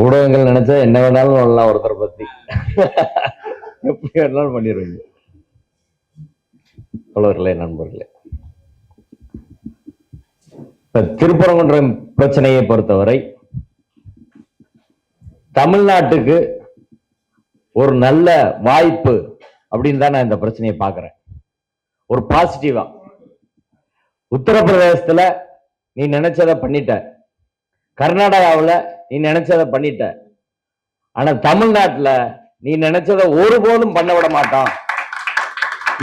ஊடகங்கள் நினைச்சா என்ன வேணாலும் சொல்லலாம் ஒருத்தரை பத்தி. எப்படி வேணாலும் பண்ணிடுவீங்க. தோழர்களே, நண்பர்களே, திருப்பரங்குன்றம் பிரச்சனையை பொறுத்தவரை தமிழ்நாட்டுக்கு ஒரு நல்ல வாய்ப்பு அப்படின்னு தான் நான் இந்த பிரச்சனையை பார்க்கிறேன். ஒரு பாசிட்டிவா, உத்தரப்பிரதேசத்துல நீ நினைச்சதை பண்ணிட்ட, கர்நாடகாவில் நீ நினைச்சதை பண்ணிட்ட, ஆனா தமிழ்நாட்டில் நீ நினைச்சதை ஒருபோதும் பண்ண விட மாட்டோம்.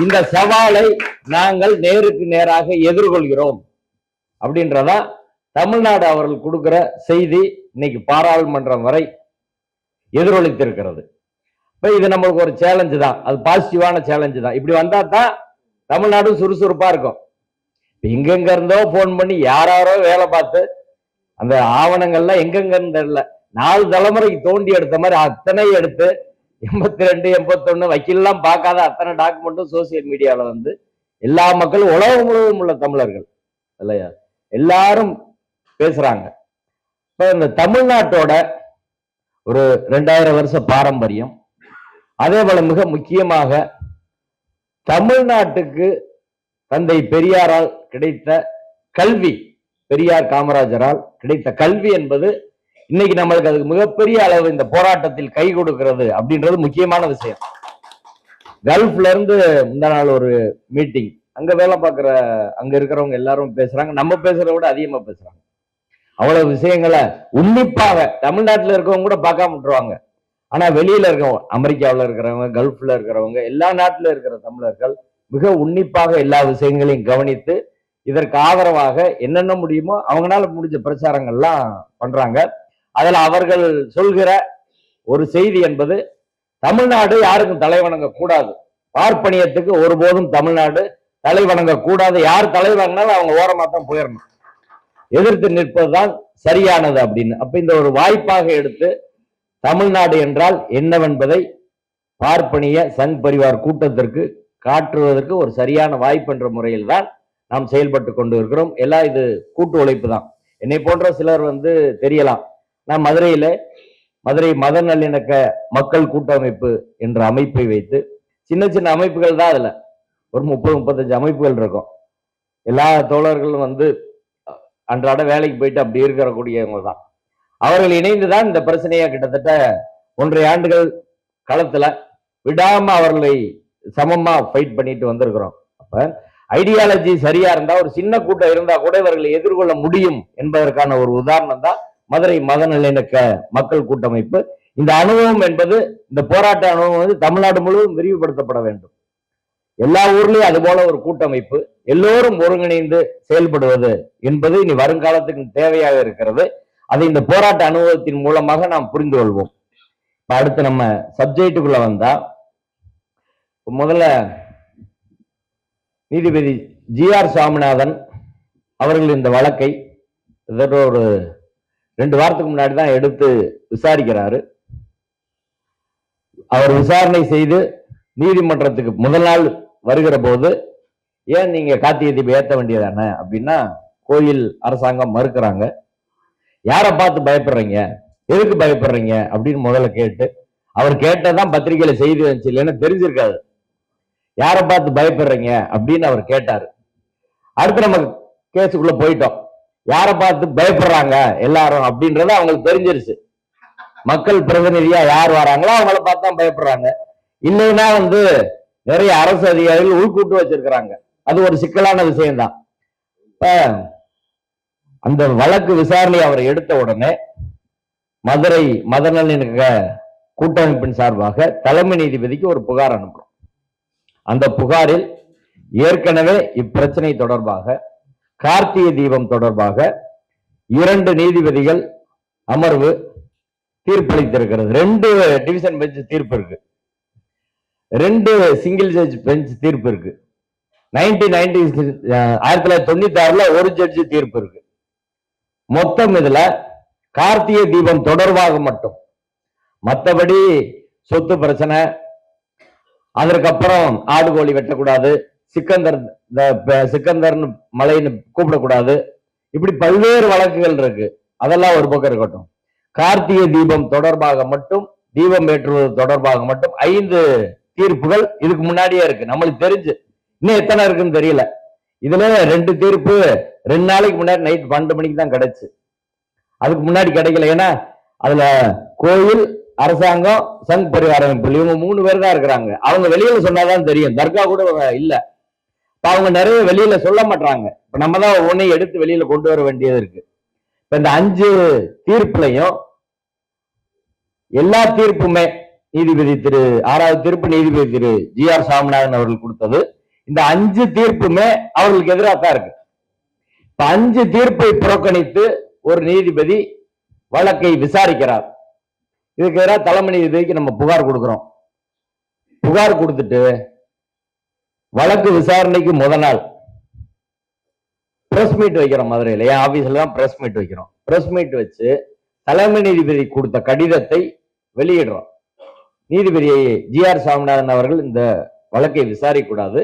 இந்த சவாலை நாங்கள் நேருக்கு நேராக எதிர்கொள்கிறோம் அப்படின்றதா தமிழ்நாடு அவர்கள் கொடுக்கிற செய்தி இன்னைக்கு பாராளுமன்றம் வரை எதிரொலித்திருக்கிறது. இது நம்மளுக்கு ஒரு சேலஞ்சு தான், அது பாசிட்டிவான சேலஞ்சு தான். இப்படி வந்தா தான் தமிழ்நாடு சுறுசுறுப்பா இருக்கும். எங்கெங்க இருந்தோ போன் பண்ணி யாரோ வேலை பார்த்து அந்த ஆவணங்கள்லாம் எங்கெங்க இருந்த 4 தலைமுறைக்கு தோண்டி எடுத்த மாதிரி அத்தனை எடுத்து 82, 81 வக்கீல்லாம் பார்க்காத அத்தனை டாக்குமெண்ட்டும் சோசியல் மீடியாவில் வந்து எல்லா மக்களும் உலகம் முழுவதும் உள்ள தமிழர்கள் இல்லையா எல்லாரும் பேசுறாங்க. இப்ப இந்த தமிழ்நாட்டோட ஒரு 2000 வருஷ பாரம்பரியம், அதே போல மிக முக்கியமாக தமிழ்நாட்டுக்கு தந்தை பெரியாரால் கிடைத்த கல்வி, பெரியார் காமராஜரால் கிடைத்த கல்வி என்பது இன்னைக்கு நம்மளுக்கு அதுக்கு மிகப்பெரிய அளவு இந்த போராட்டத்தில் கை கொடுக்கிறது அப்படின்றது முக்கியமான விஷயம். கல்ஃப்ல இருந்து முந்தா நாள் ஒரு மீட்டிங், அங்க வேலை பார்க்குற அங்க இருக்கிறவங்க எல்லாரும் பேசுறாங்க, நம்ம பேசுறத விட அதிகமா பேசுறாங்க. அவ்வளவு விஷயங்களை உன்னிப்பாக தமிழ்நாட்டில் இருக்கவங்க கூட பார்க்காம விட்டுருவாங்க. ஆனா வெளியில இருக்கவங்க, அமெரிக்காவில் இருக்கிறவங்க, கல்ஃப்ல இருக்கிறவங்க, எல்லா நாட்டில இருக்கிற தமிழர்கள் மிக உன்னிப்பாக எல்லா விஷயங்களையும் கவனித்து இதற்கு ஆதரவாக என்னென்ன முடியுமோ அவங்களால முடிஞ்ச பிரச்சாரங்கள்லாம் பண்றாங்க. அதுல அவர்கள் சொல்கிற ஒரு செய்தி என்பது தமிழ்நாடு யாருக்கும் தலை வணங்க கூடாது, பார்ப்பனியத்துக்கு ஒருபோதும் தமிழ்நாடு தலை வணங்க கூடாது, யார் தலை வணங்கினாலும் அவங்க ஓரமா தான் போயிடணும், எதிர்த்து நிற்பதுதான் சரியானது அப்படின்னு. அப்ப இந்த ஒரு வாய்ப்பாக எடுத்து தமிழ்நாடு என்றால் என்னவென்பதை பார்ப்பனிய சங் பரிவார் கூட்டத்திற்கு காட்டுவதற்கு ஒரு சரியான வாய்ப்பு என்ற முறையில் தான் நாம் செயல்பட்டு கொண்டு இருக்கிறோம். எல்லாம் இது கூட்டு உழைப்பு தான். என்னை போன்ற சிலர் வந்து தெரியலாம், நான் மதுரை மத நல்லிணக்க மக்கள் கூட்டமைப்பு என்ற அமைப்பை வைத்து சின்ன சின்ன அமைப்புகள் தான், அதுல ஒரு 30-35 அமைப்புகள் இருக்கும். எல்லா தோழர்களும் வந்து அன்றாட வேலைக்கு போயிட்டு அப்படி இருக்கக்கூடியவங்க தான். அவர்கள் இணைந்துதான் இந்த பிரச்சனையை கிட்டத்தட்ட 1.5 ஆண்டுகள் களத்துல விடாம அவர்களை சமமா ஃபைட் பண்ணிட்டு வந்திருக்கிறோம். அப்ப ஐடியாலஜி சரியா இருந்தா, ஒரு சின்ன கூட்டம் இருந்தா கூட இவர்களை எதிர்கொள்ள முடியும் என்பதற்கான ஒரு உதாரணம் தான் மதுரை மத நல்லிணக்க மக்கள் கூட்டமைப்பு. இந்த அனுபவம் என்பது, இந்த போராட்ட அனுபவம் வந்து தமிழ்நாடு முழுவதும் விரிவுபடுத்தப்பட வேண்டும். எல்லா ஊர்லயும் அது போல ஒரு கூட்டமைப்பு, எல்லோரும் ஒருங்கிணைந்து செயல்படுவது என்பது இனி வருங்காலத்துக்கு தேவையாக இருக்கிறது. அதை இந்த போராட்ட அனுபவத்தின் மூலமாக நாம் புரிந்து கொள்வோம். அடுத்து நம்ம சப்ஜெக்டுக்குள்ள வந்தா, முதல்ல நீதிபதி GR சாமிநாதன் அவர்கள் இந்த வழக்கை ஒரு 2 வாரத்துக்கு முன்னாடி தான் எடுத்து விசாரிக்கிறாரு. அவர் விசாரணை செய்து நீதிமன்றத்துக்கு முதல் நாள் வருகிற போது, ஏன் நீங்க கார்த்திகை தீபம் ஏற்ற வேண்டியதானே அப்படின்னா கோயில் அரசாங்கம் மறுக்கிறாங்க. யாரை பார்த்து பயப்படுறீங்க, எதுக்கு பயப்படுறீங்க அப்படின்னு முதல்ல கேட்டு, அவர் கேட்டதான் பத்திரிகையில செய்தி வந்துச்சு, இல்லைன்னா தெரிஞ்சிருக்காது. யாரை பார்த்து பயப்படுறீங்க அப்படின்னு அவர் கேட்டாரு. அடுத்து நம்ம கேஸுக்குள்ள போயிட்டோம். யாரை பார்த்து பயப்படுறாங்க எல்லாரும் அப்படின்றத அவங்களுக்கு தெரிஞ்சிருச்சு. மக்கள் பிரதிநிதியா யார் வராங்களோ அவங்கள பார்த்து தான் பயப்படுறாங்க. இல்லைன்னா வந்து நிறைய அரசு அதிகாரிகள் உள்கூட்டு வச்சிருக்கிறாங்க. அது ஒரு சிக்கலான விஷயம்தான். இப்ப அந்த வழக்கு விசாரணை அவர் எடுத்த உடனே மதுரை மத நல்லிணக்க கூட்டமைப்பின் சார்பாக தலைமை நீதிபதிக்கு ஒரு புகார் அனுப்புறோம். அந்த புகாரில் ஏற்கனவே இப்பிரச்சனை தொடர்பாக, கார்த்திகை தீபம் தொடர்பாக 2 நீதிபதிகள் அமர்வு தீர்ப்பளித்திருக்கிறது. 2 டிவிஷன் பெஞ்ச் தீர்ப்பு இருக்கு, 2 சிங்கிள் ஜட்ஜ் பெஞ்ச் தீர்ப்பு இருக்கு. 1996 ஒரு ஜட்ஜ் தீர்ப்பு இருக்கு. மொத்தம் இதுல கார்த்திகை தீபம் தொடர்பாக மட்டும், மற்றபடி சொத்து பிரச்சனை, அதற்கப்புறம் ஆடு கோழி வெட்டக்கூடாது, சிக்கந்தர் மலைன்னு கூப்பிடக்கூடாது, இப்படி பல்வேறு வழக்குகள் இருக்கு. அதெல்லாம் ஒரு பக்கம் இருக்கட்டும். கார்த்திகை தீபம் தொடர்பாக மட்டும், தீபம் ஏற்றுவது தொடர்பாக மட்டும் 5 தீர்ப்புகள் இதுக்கு முன்னாடியே இருக்கு. நம்மளுக்கு தெரிஞ்சு இன்னும் எத்தனை இருக்குன்னு தெரியல. இதுல 2 தீர்ப்பு 2 நாளைக்கு முன்னாடி நைட் 12 மணிக்கு தான் கிடைச்சு. அதுக்கு முன்னாடி கிடைக்கல. ஏன்னா அதுல கோயில், அரசாங்கம், சங் பரிவார அமைப்பு இவங்க 3 பேர் தான் இருக்கிறாங்க. அவங்க வெளியில சொன்னாதான் தெரியும். தர்கா கூட இல்ல. அவங்க நிறைய வெளியில சொல்ல மாட்டாங்க. இப்ப நம்ம தான் ஒன்னையும் எடுத்து வெளியில கொண்டு வர வேண்டியது இருக்கு. இப்ப இந்த 5 தீர்ப்புலையும் எல்லா தீர்ப்புமே நீதிபதி 6வது தீர்ப்பு நீதிபதி GR சாமிநாதன் அவர்கள் கொடுத்தது. இந்த 5 தீர்ப்புமே அவர்களுக்கு எதிராக தான் இருக்கு. இப்ப 5 தீர்ப்பை புறக்கணித்து ஒரு நீதிபதி வழக்கை விசாரிக்கிறார். இதுக்கு எதிராக தலைமை நீதிபதிக்கு நம்ம புகார் கொடுக்கிறோம். புகார் கொடுத்துட்டு வழக்கு விசாரணைக்கு முத நாள் பிரஸ் மீட் வைக்கிறோம். மதுரையில் என் ஆபீஸ்ல தான் பிரஸ் மீட் வைக்கிறோம். பிரஸ் மீட் வச்சு தலைமை நீதிபதி கொடுத்த கடிதத்தை வெளியிடுறோம். நீதிபதி GR சாமிநாதன் அவர்கள் இந்த வழக்கை விசாரிக்கூடாது,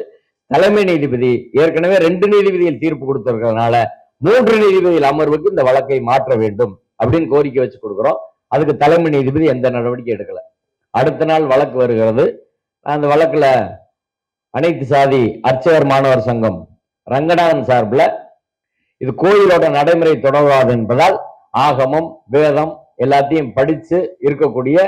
தலைமை நீதிபதி ஏற்கனவே 2 நீதிபதிகள் தீர்ப்பு கொடுத்திருக்கிறதுனால 3 நீதிபதிகள் அமர்வுக்கு இந்த வழக்கை மாற்ற வேண்டும் அப்படின்னு கோரிக்கை வச்சு கொடுக்கிறோம். அதுக்கு தலைமை நீதிபதி எந்த நடவடிக்கை எடுக்கல. அடுத்த நாள் வழக்கு வருகிறது. அந்த வழக்குல அனைத்து சாதி அர்ச்சகர் மாணவர் சங்கம் ரங்கநாதன் சார்பில் இது கோயிலோட நடைமுறை தொடராது என்பதால் ஆகமம், வேதம் எல்லாத்தையும் படிச்சு இருக்கக்கூடிய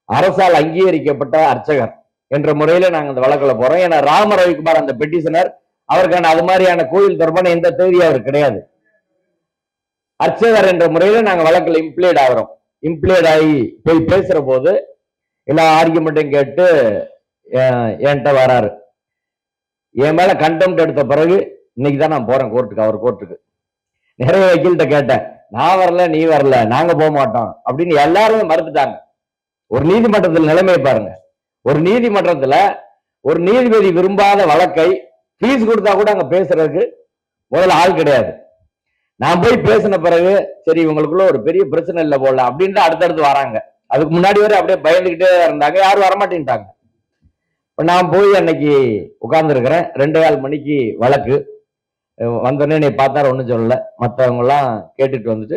அரசால் அங்கீகரிக்கப்பட்ட அர்ச்சகர் என்ற முறையில நாங்க அந்த வழக்கில் போறோம். ஏன்னா ராம ரவிக்குமார் அந்த பெட்டிஷனர், அவருக்கான அது மாதிரியான கோயில் தொடர்பான எந்த தேதி அவர் கிடையாது. அர்ச்சகர் என்ற முறையில நாங்க வழக்கில் இம்ப்ளீட் ஆகிறோம். இம்ப்ளீட் ஆகி போய் பேசுற போது எல்லா ஆர்குமெண்ட்டையும் கேட்டு என்கிட்ட வராரு. என் மேல கண்டெம்ட் எடுத்த பிறகு இன்னைக்கு தான் நான் போறேன் கோர்ட்டுக்கு, அவர் கோர்ட்டுக்கு. நிறைய வக்கீல்கிட்ட கேட்டேன், நான் வரல, நீ வரல, நாங்க போக மாட்டோம் அப்படின்னு எல்லாருமே மறுத்துட்டாங்க. ஒரு நீதிமன்றத்தில் நிலைமை பாருங்க. ஒரு நீதிமன்றத்துல ஒரு நீதிபதி விரும்பாத வழக்கை ஃபீஸ் கொடுத்தா கூட அங்க பேசுறதுக்கு முதல்ல ஆள் கிடையாது. நான் போய் பேசின பிறகு சரி இவங்களுக்குள்ள ஒரு பெரிய பிரச்சனை இல்லை போல அப்படின்ட்டு அடுத்தடுத்து வராங்க. அதுக்கு முன்னாடி வரை அப்படியே பயந்துகிட்டே இருந்தாங்க, யாரும் வரமாட்டேன்ட்டாங்க. இப்ப நான் போய் அன்னைக்கு உட்கார்ந்து இருக்கிறேன். 2:15 மணிக்கு வழக்கு வந்தோடனே நீ பார்த்தாரு, ஒன்றும் சொல்லல. மற்றவங்க எல்லாம் கேட்டுட்டு வந்துட்டு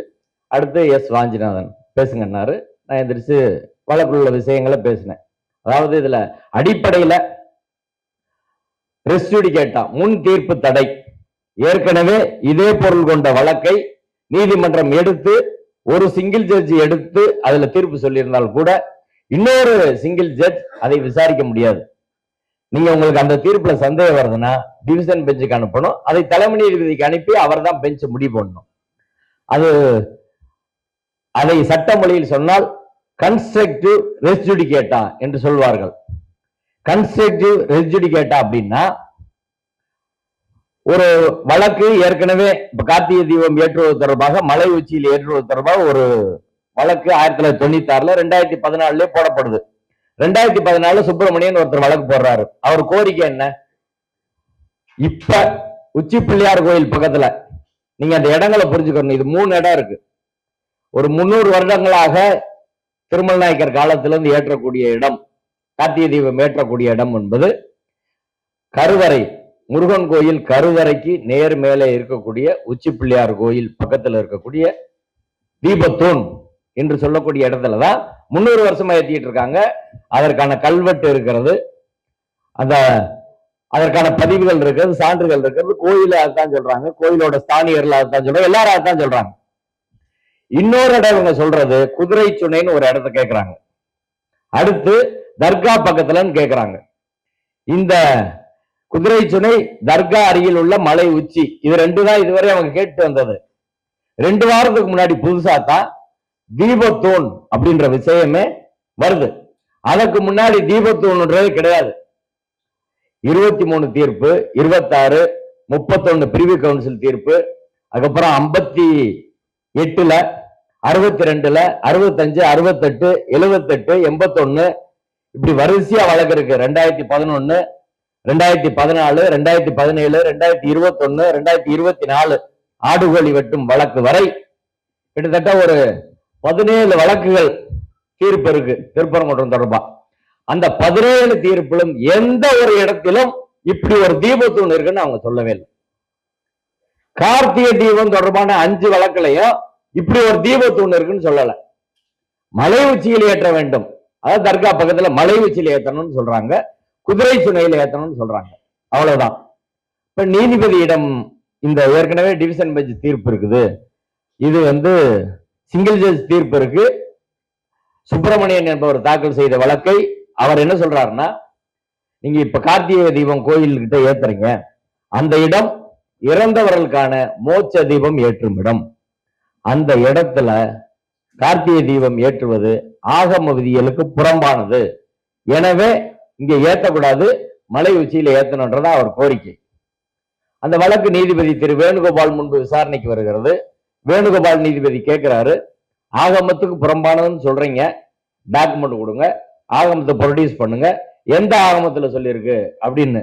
அடுத்து எஸ் வாஞ்சிநாதன் பேசுங்கன்னாரு. நான் எந்திரிச்சு வழக்குள்ள விஷயங்களை பேசினேன். அதாவது இதுல அடிப்படையில ரெஸ் ஜுடிகேட்டா முன் தீர்ப்பு தடை, ஏற்கனவே இதே பொருள் கொண்ட வழக்கை நீதிமன்றம் எடுத்து ஒரு சிங்கிள் ஜட்ஜ் எடுத்து அதுல தீர்ப்பு சொல்லியிருந்தால் கூட இன்னொரு சிங்கிள் ஜட்ஜ் அதை விசாரிக்க முடியாது. நீங்க உங்களுக்கு அந்த தீர்ப்புல சந்தேகம் வருதுன்னா டிவிஷன் பெஞ்சுக்கு அனுப்பணும். அதை தலைமை நீதிபதிக்கு அனுப்பி அவர் தான் பெஞ்ச் முடிவு பண்ணணும். அது அதை சட்ட மொழியில் சொன்னால் கன்ஸ்ட்ரக்டிவ் ரெஸ் ஜுடிகேட்டா என்று சொல்வார்கள். கன்ஸ்ட்ரக்டிவ் ரெஸ் ஜுடிகேட்டா அப்படின்னா ஒரு வழக்கு ஏற்கனவே இப்ப கார்த்திகை தீபம் ஏற்றுவது தொடர்பாக, மலை உச்சியில் ஏற்றுவது தொடர்பாக ஒரு வழக்கு 1996 2014 போடப்படுது. 2014 சுப்பிரமணியன் ஒருத்தர் வழக்கு போடுறாரு. அவர் கோரிக்கை என்ன? இப்ப உச்சி பிள்ளையார் கோயில் பக்கத்துல நீங்க அந்த இடங்களை புரிஞ்சுக்கணும். இது 3 இடம் இருக்கு. ஒரு 300 வருடங்களாக திருமல் நாயக்கர் காலத்திலிருந்து ஏற்றக்கூடிய இடம், கார்த்திகை தீபம் ஏற்றக்கூடிய இடம் என்பது கருவறை, முருகன் கோயில் கருவறைக்கு நேர் மேலே இருக்கக்கூடிய உச்சி பிள்ளையார் கோயில் பக்கத்துல இருக்கக்கூடிய தீபத்தூண் என்று சொல்லக்கூடிய இடத்துலதான் 300 வருஷமா ஏற்றிட்டு இருக்காங்க. அதற்கான கல்வெட்டு இருக்கிறது, அந்த அதற்கான பதிவுகள் இருக்கிறது, சான்றுகள் இருக்கிறது. கோயில அதுதான் சொல்றாங்க, கோயிலோட ஸ்தானியர்கள் அதுதான் சொல்றாங்க, எல்லாரும் அதுதான் சொல்றாங்க. இன்னொரு இடம் இவங்க சொல்றது குதிரை சுனைன்னு ஒரு இடத்த கேட்கிறாங்க. அடுத்து தர்கா பக்கத்துலன்னு கேட்கிறாங்க. இந்த குதிரை சுனை தர்கா அருகில் உள்ள மலை உச்சி, இது 2 தான் இதுவரை அவங்க கேட்டு வந்தது. 2 வாரத்துக்கு முன்னாடி புதுசா தான் தீபத்தூண் அப்படின்ற விஷயமே வருது. அதற்கு முன்னாடி தீபத்தூண்ன்றது கிடையாது. 23 தீர்ப்பு, 26, 31 பிரிவு கவுன்சில் தீர்ப்பு, அதுக்கப்புறம் 58, 62, 65, 68, 78, 81 இப்படி வரிசையா வழக்கு இருக்கு. 2011, 2014, 2017, 2021, 2024 ஆடுகோழி வெட்டும் வழக்கு வரை கிட்டத்தட்ட ஒரு 17 வழக்குகள் தீர்ப்பு இருக்கு திருப்பரங்குன்றம் தொடர்பா. அந்த 17 தீர்ப்பிலும் எந்த ஒரு இடத்திலும் இப்படி ஒரு தீபத்தூண் இருக்குன்னு அவங்க சொல்லவே இல்லை. கார்த்திகை தீபம் தொடர்பான 5 வழக்குலையும் இப்படி ஒரு தீபத்தூண் இருக்குன்னு சொல்லல. மலை உச்சியில் ஏற்ற வேண்டும். அதாவது தர்கா பக்கத்துல மலை உச்சியில் ஏற்றணும்னு சொல்றாங்க, குதிரை சுனையில் ஏற்றணும்னு சொல்றாங்க. அவ்வளவுதான். இப்ப நீதிபதியிடம் இந்த ஏற்கனவே டிவிஷன் பெஞ்ச் தீர்ப்பு இருக்குது, இது சிங்கிள் ஜட்ஜ் தீர்ப்பு இருக்கு. சுப்பிரமணியன் என்பவர் தாக்கல் செய்த வழக்கை அவர் என்ன சொல்றாருன்னா, நீங்க இப்ப கார்த்திகை தீபம் கோயில் கிட்ட ஏத்துறீங்க, அந்த இடம் இறந்தவர்களுக்கான மோட்ச தீபம் ஏற்றும் இடம். அந்த இடத்துல கார்த்திகை தீபம் ஏற்றுவது ஆகம விதிகளுக்கு புறம்பானது. எனவே இங்க ஏத்தக்கூடாது, மலை உச்சியில ஏத்தணுன்றதா அவர் கோரிக்கை. அந்த வழக்கு நீதிபதி திரு வேணுகோபால் முன்பு விசாரணைக்கு வருகிறது. வேணுகோபால் நீதிபதி கேட்கிறாரு, ஆகமத்துக்கு புறம்பானதுன்னு சொல்றீங்க, டாக்குமெண்ட் கொடுங்க, ஆகமத்தை ப்ரொடியூஸ் பண்ணுங்க, எந்த ஆகமத்துல சொல்லியிருக்கு அப்படின்னு.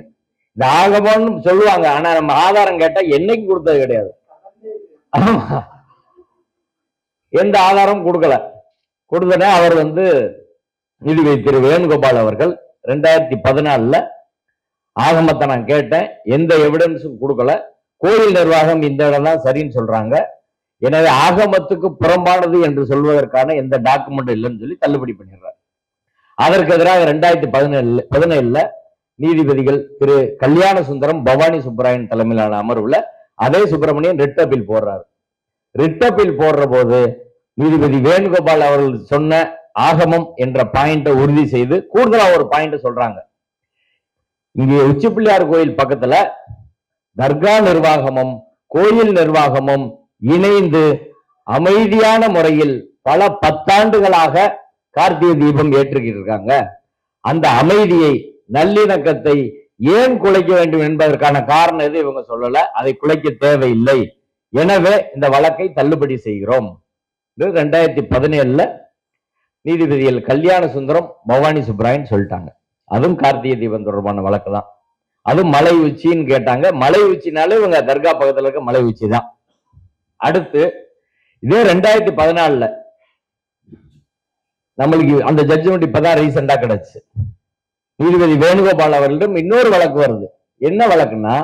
இந்த ஆகமம்னு சொல்லுவாங்க, ஆனா நம்ம ஆதாரம் கேட்டா என்னைக்கு கொடுத்தது கிடையாது. எந்த ஆதாரமும் கொடுக்கல. கொடுத்தனே அவர் நீதிபதி திரு வேணுகோபால் அவர்கள் 2014 ஆகமத்தை நான் கேட்டேன், எந்த எவிடன்ஸும் கொடுக்கல, கோயில் நிர்வாகம் இந்த இடம் தான் சரின்னு சொல்றாங்க, எனவே ஆகமத்துக்கு புறம்பானது என்று சொல்வதற்கான எந்த டாக்குமெண்ட் இல்லைன்னு சொல்லி தள்ளுபடி பண்ணிடுறாரு. அதற்கு எதிராக 2017 நீதிபதிகள் திரு கல்யாண சுந்தரம், பவானி சுப்பராயன் தலைமையிலான அமர்வுல அதே சுப்பிரமணியன் ரிட் அப்பீல் போடுறாரு. ரிட் அப்பீல் போடுற போது நீதிபதி வேணுகோபால் அவர்கள் சொன்ன ஆகமம் என்ற பாயிண்டை உறுதி செய்து கூடுதலா ஒரு பாயிண்ட் சொல்றாங்க. இங்கே உச்சி பிள்ளையார் கோயில் பக்கத்துல தர்கா நிர்வாகமும் கோயில் நிர்வாகமும் இணைந்து அமைதியான முறையில் பல 10 ஆண்டுகளாக கார்த்திகை தீபம் ஏற்றுக்கிட்டு இருக்காங்க. அந்த அமைதியை, நல்லிணக்கத்தை ஏன் குலைக்க வேண்டும் என்பதற்கான காரணம் எது இவங்க சொல்லல, அதை குலைக்க தேவையில்லை, எனவே இந்த வழக்கை தள்ளுபடி செய்கிறோம் 2017 நீதிபதிகள் கல்யாண சுந்தரம், பவானி சுப்பராயன் சொல்லிட்டாங்க. அதுவும் கார்த்திகை தீபம் தொடர்பான வழக்கு தான். அதுவும் மலை உச்சின்னு கேட்டாங்க. மலை உச்சினாலே இவங்க தர்கா பக்கத்துல இருக்க மலை உச்சி தான். அடுத்து இதே 2014 நம்மளுக்கு அந்த ஜட்ஜ்மெண்ட் இப்பதான் ரீசெண்டா கிடைச்சு. நீதிபதி வேணுகோபால் அவர்களிடம் இன்னொரு வழக்கு வருது. என்ன வழக்குன்னா,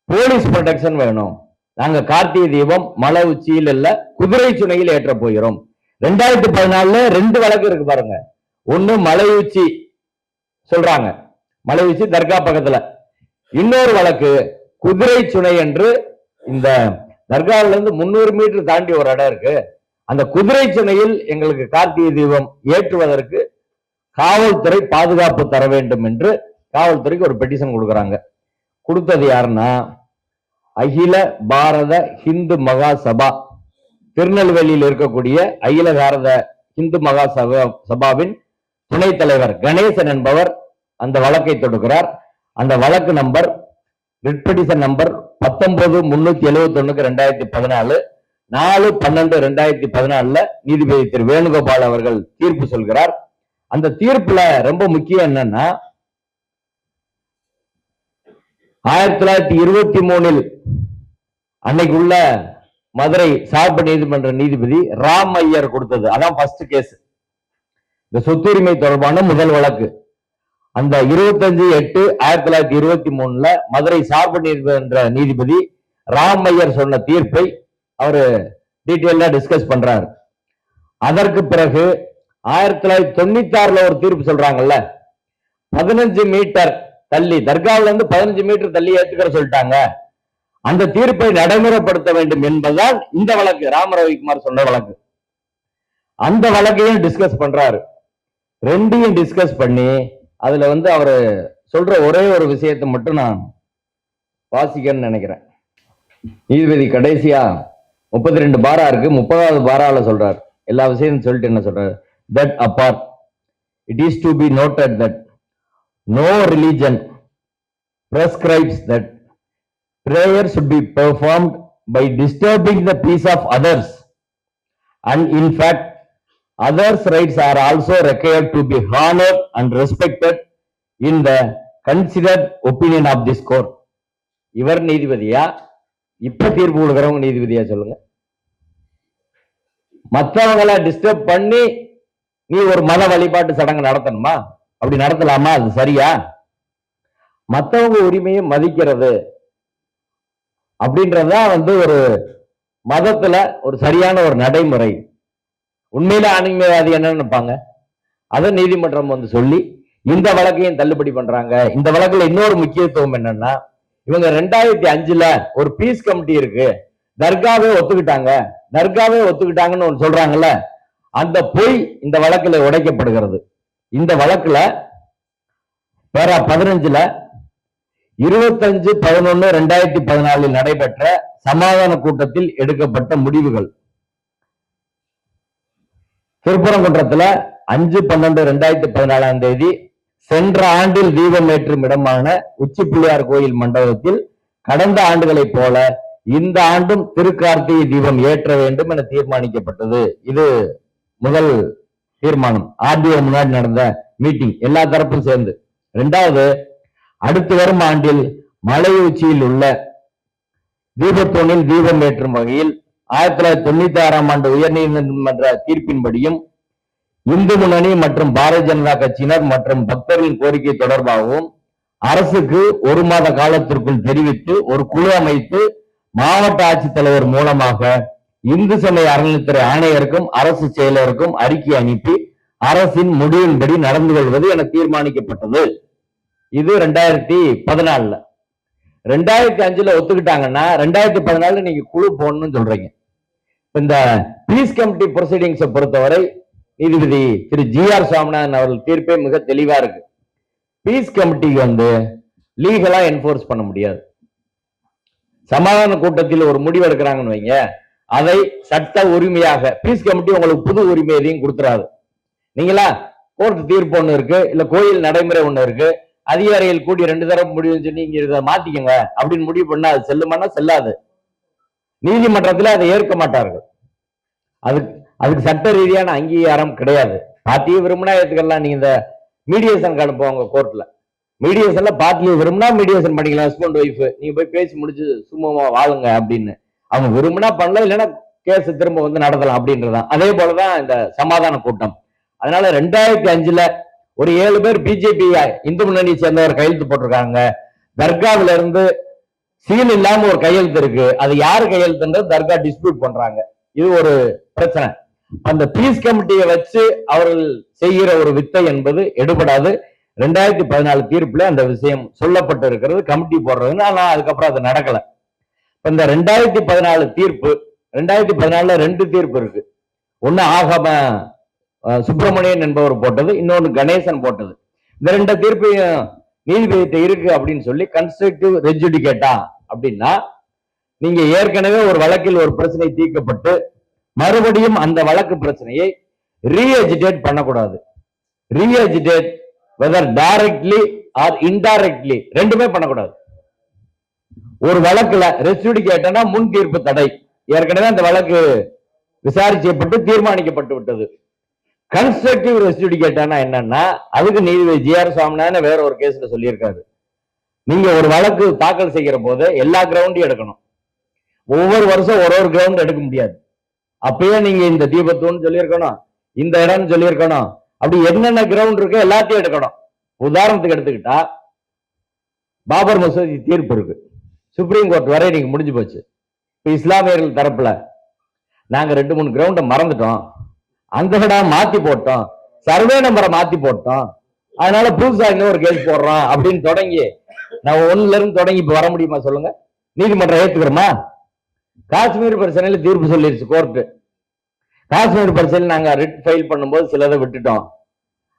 போலீஸ் ப்ரொடெக்ஷன் வேணும், நாங்க கார்த்திகை தீபம் மலை உச்சியில் இல்ல குதிரை சுனையில் ஏற்ற போகிறோம். 2014 2 வழக்கு இருக்கு பாருங்க. ஒண்ணு மலை உச்சி சொல்றாங்க, மலை உச்சி தர்கா பக்கத்துல. இன்னொரு வழக்கு குதிரை சுனை என்று இந்த தர்காவில இருந்து 300 மீட்டர் தாண்டி ஒரு இடம் இருக்கு, அந்த குதிரை சுனையில் எங்களுக்கு கார்த்திகை தீபம் ஏற்றுவதற்கு காவல்துறை பாதுகாப்பு தர வேண்டும் என்று காவல்துறைக்கு ஒரு பெட்டிஷன் கொடுக்குறாங்க. கொடுத்தது யாருன்னா, அகில பாரத ஹிந்து மகா சபா, திருநெல்வேலியில் இருக்கக்கூடிய அகில பாரத ஹிந்து மகா சபாவின் துணைத் தலைவர் கணேசன் என்பவர் அந்த வழக்கை தொடுக்கிறார். அந்த வழக்கு நம்பர் ரிட்பெடிஷன் நம்பர் 19-371 2014 4/12/2014 நீதிபதி திரு வேணுகோபால் அவர்கள் தீர்ப்பு சொல்கிறார். அந்த தீர்ப்புல ரொம்ப முக்கியம் என்னன்னா, 1923 அன்னைக்கு உள்ள மதுரை சார்பு நீதிமன்ற நீதிபதி ராம் ஐயர் கொடுத்தது, அதான் ஃபர்ஸ்ட் கேஸ், இந்த சொத்துரிமை தொடர்பான முதல் வழக்கு. அந்த 25/8/1923 மதுரை சார்பு நீதிமன்ற நீதிபதி ராம் ஐயர் சொன்ன தீர்ப்பை அவரு டீட்டெயிலா டிஸ்கஸ் பண்றாரு. அதற்கு பிறகு 1996 ஒரு தீர்ப்பு சொல்றாங்கல்ல, 15 மீட்டர் தள்ளி தர்காவில இருந்து 15 மீட்டர் தள்ளி ஏத்துக்கிற சொல்லிட்டாங்க, அந்த தீர்ப்பை நடைமுறைப்படுத்த வேண்டும் என்பதால் இந்த வழக்கு ராம ரவிக்குமார் சொன்ன வழக்கு. அந்த வழக்கையும் டிஸ்கஸ் பண்றாரு. ரெண்டையும் டிஸ்கஸ் பண்ணி அதுல அவரு சொல்ற ஒரே ஒரு விஷயத்தை மட்டும் நான் வாசிக்கன்னு நினைக்கிறேன். நீதிபதி கடைசியா 32 பாரா இருக்கு, 30வது பாரால சொல்றாரு, எல்லா விஷயத்தையும் சொல்லிட்டு என்ன சொல்றாரு, that apart it is to be noted that no religion prescribes that prayer should be performed by disturbing the peace of others, and in fact others' rights are also required to be honored and respected in the considered opinion of this court. இவர் நீதிபதியா, இப்ப தீர்ப்பு கொடுக்கிறவங்க நீதிபதியா சொல்லுங்க? மற்றவங்களை disturb பண்ணி நீ ஒரு மத வழிபாட்டு சடங்கு நடத்தணுமா? அப்படி நடத்தலாமா? அது சரியா? மற்றவங்க உரிமையை மதிக்கிறது அப்படின்றதுதான் ஒரு மதத்துல ஒரு சரியான ஒரு நடைமுறை. உண்மையில ஆன்மீகவாதி என்ன நினைப்பாங்க? அதை நீதிமன்றம் வந்து சொல்லி இந்த வழக்கையும் தள்ளுபடி பண்றாங்க. இந்த வழக்குல இன்னொரு முக்கியத்துவம் என்னன்னா, இவங்க 2005ல ஒரு பீஸ் கமிட்டி இருக்கு, தர்காவே ஒத்துக்கிட்டாங்கன்னு ஒன்று சொல்றாங்கல்ல, அந்த பொய் இந்த வழக்குல உடைக்கப்படுகிறது. இந்த வழக்குல வேற 15ல 25/11/2014 நடைபெற்ற சமாதான கூட்டத்தில் எடுக்கப்பட்ட முடிவுகள். திருப்பரங்குன்றத்துல 5/12/2014 சென்ற ஆண்டில் தீபம் ஏற்றும் இடமான உச்சி பிள்ளையார் கோயில் மண்டபத்தில் கடந்த ஆண்டுகளைப் போல இந்த ஆண்டும் திருக்கார்த்திகை தீபம் ஏற்ற வேண்டும் என தீர்மானிக்கப்பட்டது. இது முதல் தீர்மானம், ஆர்டிஓ முன்னாடி நடந்த மீட்டிங், எல்லா தரப்பும் சேர்ந்து. இரண்டாவது, அடுத்து வரும் ஆண்டில் மலை உச்சியில் உள்ள தீபத்தூணில் தீபம் ஏற்றும் வகையில் 1996ஆம் ஆண்டு உயர்நீதிமன்ற தீர்ப்பின்படியும் இந்து முன்னணி மற்றும் பாரதிய ஜனதா கட்சியினர் மற்றும் பக்தர்களின் கோரிக்கை தொடர்பாகவும் அரசுக்கு 1 மாத காலத்திற்குள் தெரிவித்து ஒரு குழு அமைத்து மாவட்ட ஆட்சித்தலைவர் மூலமாக இந்து சமய அறநிலையத்துறை ஆணையருக்கும் அரசு செயலருக்கும் அறிக்கை அனுப்பி அரசின் முடிவின்படி நடந்து கொள்வது என தீர்மானிக்கப்பட்டது. இது 2014. 2005ல ஒத்துக்கிட்டாங்கன்னா 2014 நீங்க குழு போடணும்னு சொல்றீங்க. இந்த பீஸ் கமிட்டி ப்ரொசீடிங்ஸை பொறுத்தவரை நீதிபதி திரு ஜி.ஆர். சுவாமிநாதன் அவர்கள் தீர்ப்பே மிக தெளிவா இருக்கு. பீஸ் கமிட்டிக்கு வந்து லீகலா என்போர்ஸ் பண்ண முடியாது. சமாதான கூட்டத்தில் ஒரு முடிவு எடுக்கிறாங்கன்னு வைங்க, அதை சட்ட உரிமையாக பீஸ் கமிட்டி உங்களுக்கு புது உரிமை எதையும் கொடுத்துறாது. நீங்களா கோர்ட் தீர்ப்பு ஒண்ணு இருக்கு, இல்ல கோயில் நடைமுறை ஒண்ணு இருக்கு, அதிகாரிகள் கூடி 2 தடவை முடிவு செஞ்சு நீங்க இதை மாத்திக்கங்க அப்படின்னு முடிவு பண்ணா அது செல்லுமானா செல்லாது. நீதிமன்றத்தில் அதை ஏற்க மாட்டார்கள். அதுக்கு சட்ட ரீதியான அங்கீகாரம் கிடையாது. பார்ட்டியை விரும்பினா ஏத்துக்கலாம். நீங்க இந்த மீடியேஷன் அனுப்புவாங்க கோர்ட்ல, மீடியேஷன்ல பார்ட்டியை விரும்பினா மீடியேஷன் பண்ணிக்கலாம், ஹஸ்பண்ட் ஒய்ஃப் நீங்க போய் பேசி முடிச்சு சும்மா வாழுங்க அப்படின்னு. அவங்க விரும்பினா பண்ணலாம், இல்லைன்னா கேஸ் திரும்ப வந்து நடத்தலாம் அப்படின்றதான். அதே போலதான் இந்த சமாதான கூட்டம். அதனால 2005ல ஒரு 7 பேர் பிஜேபி இந்து முன்னணியை சேர்ந்தவர் கையெழுத்து போட்டிருக்காங்க. தர்காவில இருந்து சீல் இல்லாம ஒரு கையெழுத்து இருக்கு, அது யாரு கையெழுத்துன்றது தர்கா டிஸ்பியூட் பண்றாங்க. இது ஒரு பிரச்சனை. அந்த பீஸ் கமிட்டியை வச்சு அவர்கள் செய்கிற ஒரு வித்தை என்பது எடுபடாது. 2014 தீர்ப்புல அந்த விஷயம் சொல்லப்பட்டு இருக்கிறது, கமிட்டி போடுறதுன்னு. ஆனா அதுக்கப்புறம் அது நடக்கல. இந்த 2014 தீர்ப்பு, 2014ல 2 தீர்ப்பு இருக்கு. ஒன்னு ஆகம சுப்பிரமணியன் என்பவர் போட்டது, இன்னொன்னு கணேசன் போட்டது. இந்த 2 தீர்ப்பையும் நீதிபதிட்ட இருக்கு அப்படின்னு சொல்லி கன்ஸ்ட்ரக்டிவ் ரெஜுடிகேட்டா அப்படின்னா, நீங்க ஏற்கனவே ஒரு வழக்கில் ஒரு பிரச்சனை தீர்க்கப்பட்டு மறுபடியும் அந்த வழக்கு பிரச்சனையை ரீஎஜிடேட் பண்ணக்கூடாது. ரீஎஜிடேட் வெதர் டைரக்ட்லி ஆர் இன்டைரக்ட்லி ரெண்டுமே பண்ணக்கூடாது. ஒரு வழக்குல ரெஜுடிகேட்டனா முன் தீர்ப்பு தடை, ஏற்கனவே அந்த வழக்கு விசாரிக்கப்பட்டு தீர்மானிக்கப்பட்டு விட்டது. கன்ஸ்ட்ரக்டிவ் ரெஜுடிகேட்டனா என்னன்னா, அதுக்கு நீதிபதி ஜி.ஆர். சுவாமிநாதன் வேற ஒரு கேஸ்ல சொல்லியிருக்காரு. நீங்க ஒரு வழக்கு தாக்கல் செய்கிற போது எல்லா கிரவுண்டையும் எடுக்கணும். ஒவ்வொரு வருஷம் ஒரு கிரவுண்ட் எடுக்க முடியாது. அப்பயே நீங்க இந்த தீபத்தூன்னு சொல்லியிருக்கணும், இந்த இடம்னு சொல்லியிருக்கணும், அப்படி என்னென்ன கிரவுண்ட் இருக்கோ எல்லாத்தையும் எடுக்கணும். உதாரணத்துக்கு எடுத்துக்கிட்டா பாபர் மசூதி தீர்ப்பு இருக்கு, சுப்ரீம் கோர்ட் வரை நீங்க முடிஞ்சு போச்சு. இப்ப இஸ்லாமியர்கள் தரப்புல நாங்க 2-3 கிரவுண்டை மறந்துட்டோம், அந்த இடம் மாத்தி போட்டோம், சர்வே நம்பரை மாத்தி போட்டோம், அதனால புதுசா இன்னொரு கேஸ் போடுறோம் அப்படின்னு தொடங்கி நான் 1ல இருந்து தொடங்கி இப்ப வர முடியுமா சொல்லுங்க? நீதிமன்றம் ஏத்துக்கிறோமா? காஷ்மீர் பிரச்சனையில தீர்ப்பு சொல்லிருச்சு கோர்ட்டு. காஷ்மீர் பிரச்சனை நாங்க ரிட் ஃபைல் பண்ணும்போது சிலதை விட்டுட்டோம்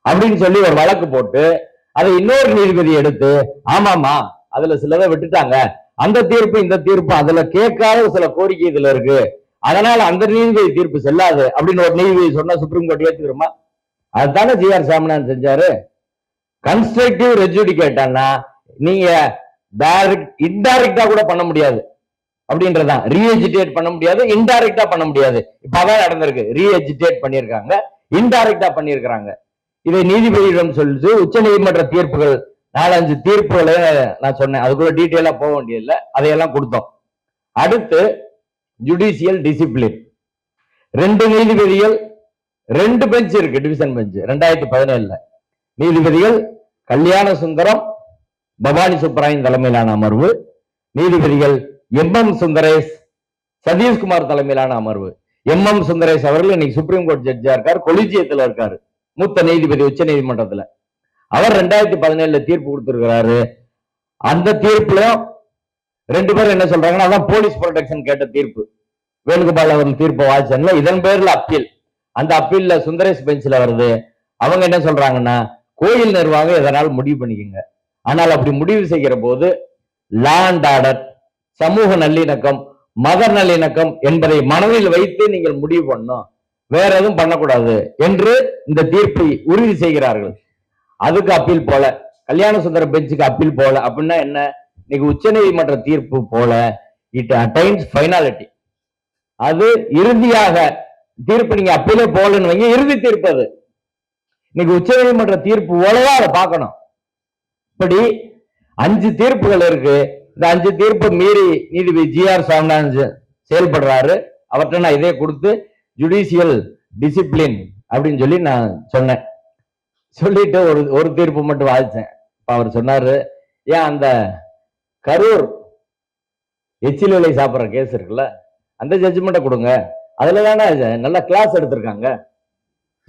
அப்படின்னு சொல்லி ஒரு வழக்கு போட்டு அதை இன்னொரு நீதிபதி எடுத்து ஆமாமா அதுல சிலதை விட்டுட்டாங்க, அந்த தீர்ப்பு இந்த தீர்ப்பு அதுல கேட்காத சில கோரிக்கை இதுல இருக்கு, அதனால அந்த நீதிபதி தீர்ப்பு செல்லாது அப்படின்னு ஒரு நீதிபதி சொன்னா சுப்ரீம் கோர்ட் ஏத்துக்கிறோமா? அதுதானே ஜி.ஆர். சாமிநாதன் செஞ்சாரு. கன்ஸ்ட்ரக்டிவ் ரெஜுடிகேட்டா நீங்க டைரக்ட் இன்டைரக்டா கூட பண்ண முடியாது அப்படின்றதான். ரீஎஜிடேட் பண்ண முடியாது, இன்டைரக்டா பண்ண முடியாது. இப்ப அதான் நடந்திருக்கு. ரீஎஜிடேட் பண்ணியிருக்காங்க, இன்டைரக்டா பண்ணியிருக்கிறாங்க. இதை நீதிபதியிடம் சொல்லிட்டு உச்ச நீதிமன்ற தீர்ப்புகள் 4-5 தீர்ப்புகளை நான் சொன்னேன், அதுக்குள்ள டீட்டெயிலா போக வேண்டியதில்லை, அதையெல்லாம் கொடுத்தோம். அடுத்து ஜுடிஷியல் டிசிப்ளின். 2 நீதிபதிகள், 2 பெஞ்ச் இருக்கு, டிவிஷன் பெஞ்ச் 2017ல. நீதிபதிகள் கல்யாண சுந்தரம், பவானி சுப்பராயன் தலைமையிலான அமர்வு, நீதிபதிகள் M.M. சுந்தரேஷ், சதீஷ்குமார் தலைமையிலான அமர்வு. MM சுந்தரேஷ் அவர்கள் இன்னைக்கு சுப்ரீம் கோர்ட் ஜட்ஜா இருக்காரு, கொலிஜியத்துல இருக்காரு, மூத்த நீதிபதி உச்ச நீதிமன்றத்துல. அவர் 2017 தீர்ப்பு கொடுத்திருக்கிறாரு. அந்த தீர்ப்புலயும் ரெண்டு பேரும் என்ன சொல்றாங்கன்னா, அதான் போலீஸ் ப்ரொடெக்ஷன் கேட்ட தீர்ப்பு. வேணுகோபால் அவர்கள் தீர்ப்பை வாசிச்சல, இதன் பேர்ல அப்பீல். அந்த அப்பீல்ல சுந்தரேஷ் பெஞ்சில் வருது. அவங்க என்ன சொல்றாங்கன்னா, கோயில் நிர்வாகம் எதனால் முடிவு பண்ணிக்கங்க, ஆனால் அப்படி முடிவு செய்கிற போது லா அண்ட் ஆர்டர், சமூக நல்லிணக்கம், மத நல்லிணக்கம் என்பதை மனதில் வைத்து நீங்கள் முடிவு பண்ணணும், வேற எதுவும் பண்ணக்கூடாது என்று இந்த தீர்ப்பை உறுதி செய்கிறார்கள். அதுக்கு அப்பீல் போல, கல்யாண சுந்தர பெஞ்சுக்கு அப்பீல் போல. அப்படின்னா என்ன, இன்னைக்கு உச்ச நீதிமன்ற தீர்ப்பு போல இட் அட்டைன்ஸ் ஃபைனாலிட்டி. அது இறுதியாக தீர்ப்பு, நீங்க அப்பீலே போலன்னு வைங்க, இறுதி தீர்ப்பு அது. இன்னைக்கு உச்ச நீதிமன்ற தீர்ப்பு போலதான் அதை பார்க்கணும். இப்படி 5 தீர்ப்புகள் இருக்கு. இந்த 5 தீர்ப்பு மீறி நீதிபதி GR சாமிநாதன் செயல்படுறாரு. அவர்கிட்ட நான் இதே கொடுத்து ஜுடிஷியல் டிசிப்ளின் அப்படின்னு சொல்லி நான் சொன்னேன். சொல்லிட்டு ஒரு தீர்ப்பு மட்டும் வாதிச்சேன். அவர் சொன்னாரு, ஏன் அந்த கரூர் எச்சில் விலை சாப்பிட்ற கேஸ் இருக்குல்ல, அந்த ஜட்ஜ்மெண்ட்டை கொடுங்க, அதுல தானே நல்ல கிளாஸ் எடுத்திருக்காங்க,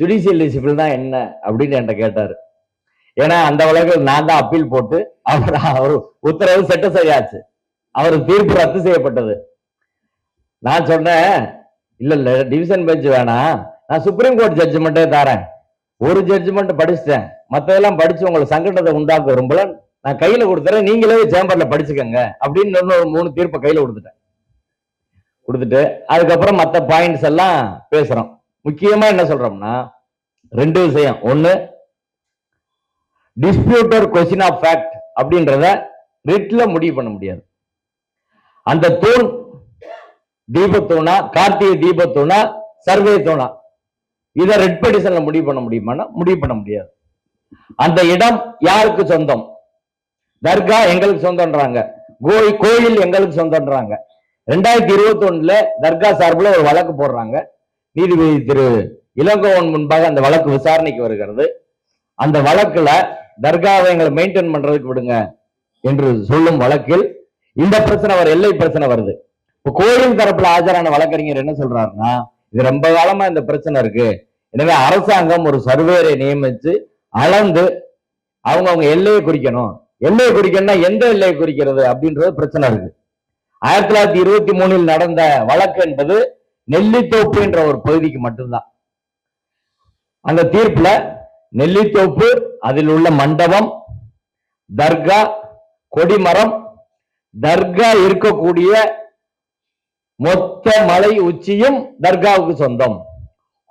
ஜுடிஷியல் டிசிப்ளின் தான் என்ன அப்படின்னு என்கிட்ட கேட்டாரு. ஏன்னா அந்த வழக்கில் நான் தான் அப்பீல் போட்டு அவர் உத்தரவு செட்ட செய்யாச்சு, அவர் தீர்ப்பு ரத்து செய்யப்பட்டது. நான் சொன்னேன், இல்ல டிவிஷன் பெஞ்ச் வேணாம், நான் சுப்ரீம் கோர்ட் ஜட்ஜ்மெண்ட்டே தரேன், ஒரு ஜட்ஜ்மெண்ட் படிச்சுட்டேன், மற்றதெல்லாம் படிச்சு உங்களுக்கு சங்கடத்தை உண்டாக்க விரும்பல, நான் கையில கொடுத்துறேன், நீங்களே சேம்பர்ல படிச்சுக்கங்க அப்படின்னு ஒரு 3 தீர்ப்பை கையில கொடுத்துட்டு அதுக்கப்புறம் மற்ற பாயிண்ட்ஸ் எல்லாம் பேசுறோம். முக்கியமா என்ன சொல்றோம்னா 2 விஷயம். ஒண்ணு, டிஸ்பியூட்டர் கொஸ்டின் ஆஃப் ஃபேக்ட் அப்படின்றத ரிட்ல முடிவு பண்ண முடியாது. அந்த தூண் தீபத்தூணா, கார்த்திகை தீபத்தூணா, சர்வே தூணா, இதை ரெட் பெடிஷன்ல முடிவு பண்ண முடியுமானா முடிவு பண்ண முடியாது. அந்த இடம் யாருக்கு சொந்தம், தர்கா எங்களுக்கு சொந்தம்ன்றாங்க, கோயில் எங்களுக்கு சொந்தம்ன்றாங்க. 2021 தர்கா சார்பில் ஒரு வழக்கு போடுறாங்க. நீதிபதி திரு இளங்கோவன் முன்பாக அந்த வழக்கு விசாரணைக்கு வருகிறது. அந்த வழக்குல தர்காவை எங்களை மெயின்டைன் பண்றதுக்கு விடுங்க என்று சொல்லும் வழக்கில் இந்த பிரச்சனை எல்லை பிரச்சனை வருது. இப்போ கோயில் தரப்புல ஆஜரான வழக்கறிஞர் என்ன சொல்றாருன்னா, இது ரொம்ப காலமா இந்த பிரச்சனை இருக்கு, எனவே அரசாங்கம் ஒரு சர்வேரை நியமிச்சு அளந்து அவங்க எல்லையை குறிக்கணும். எல்லையை குறிக்கணும்னா எந்த எல்லையை குறிக்கிறது அப்படின்றது பிரச்சனை இருக்கு. 1923 நடந்த வழக்கு என்பது நெல்லித்தோப்பு என்ற ஒரு பகுதிக்கு மட்டும்தான். அந்த தீர்ப்புல நெல்லித்தோப்பு, அதில் உள்ள மண்டபம், தர்கா, கொடிமரம், தர்கா இருக்கக்கூடிய மொத்த மலை உச்சியும் தர்காவுக்கு சொந்தம்.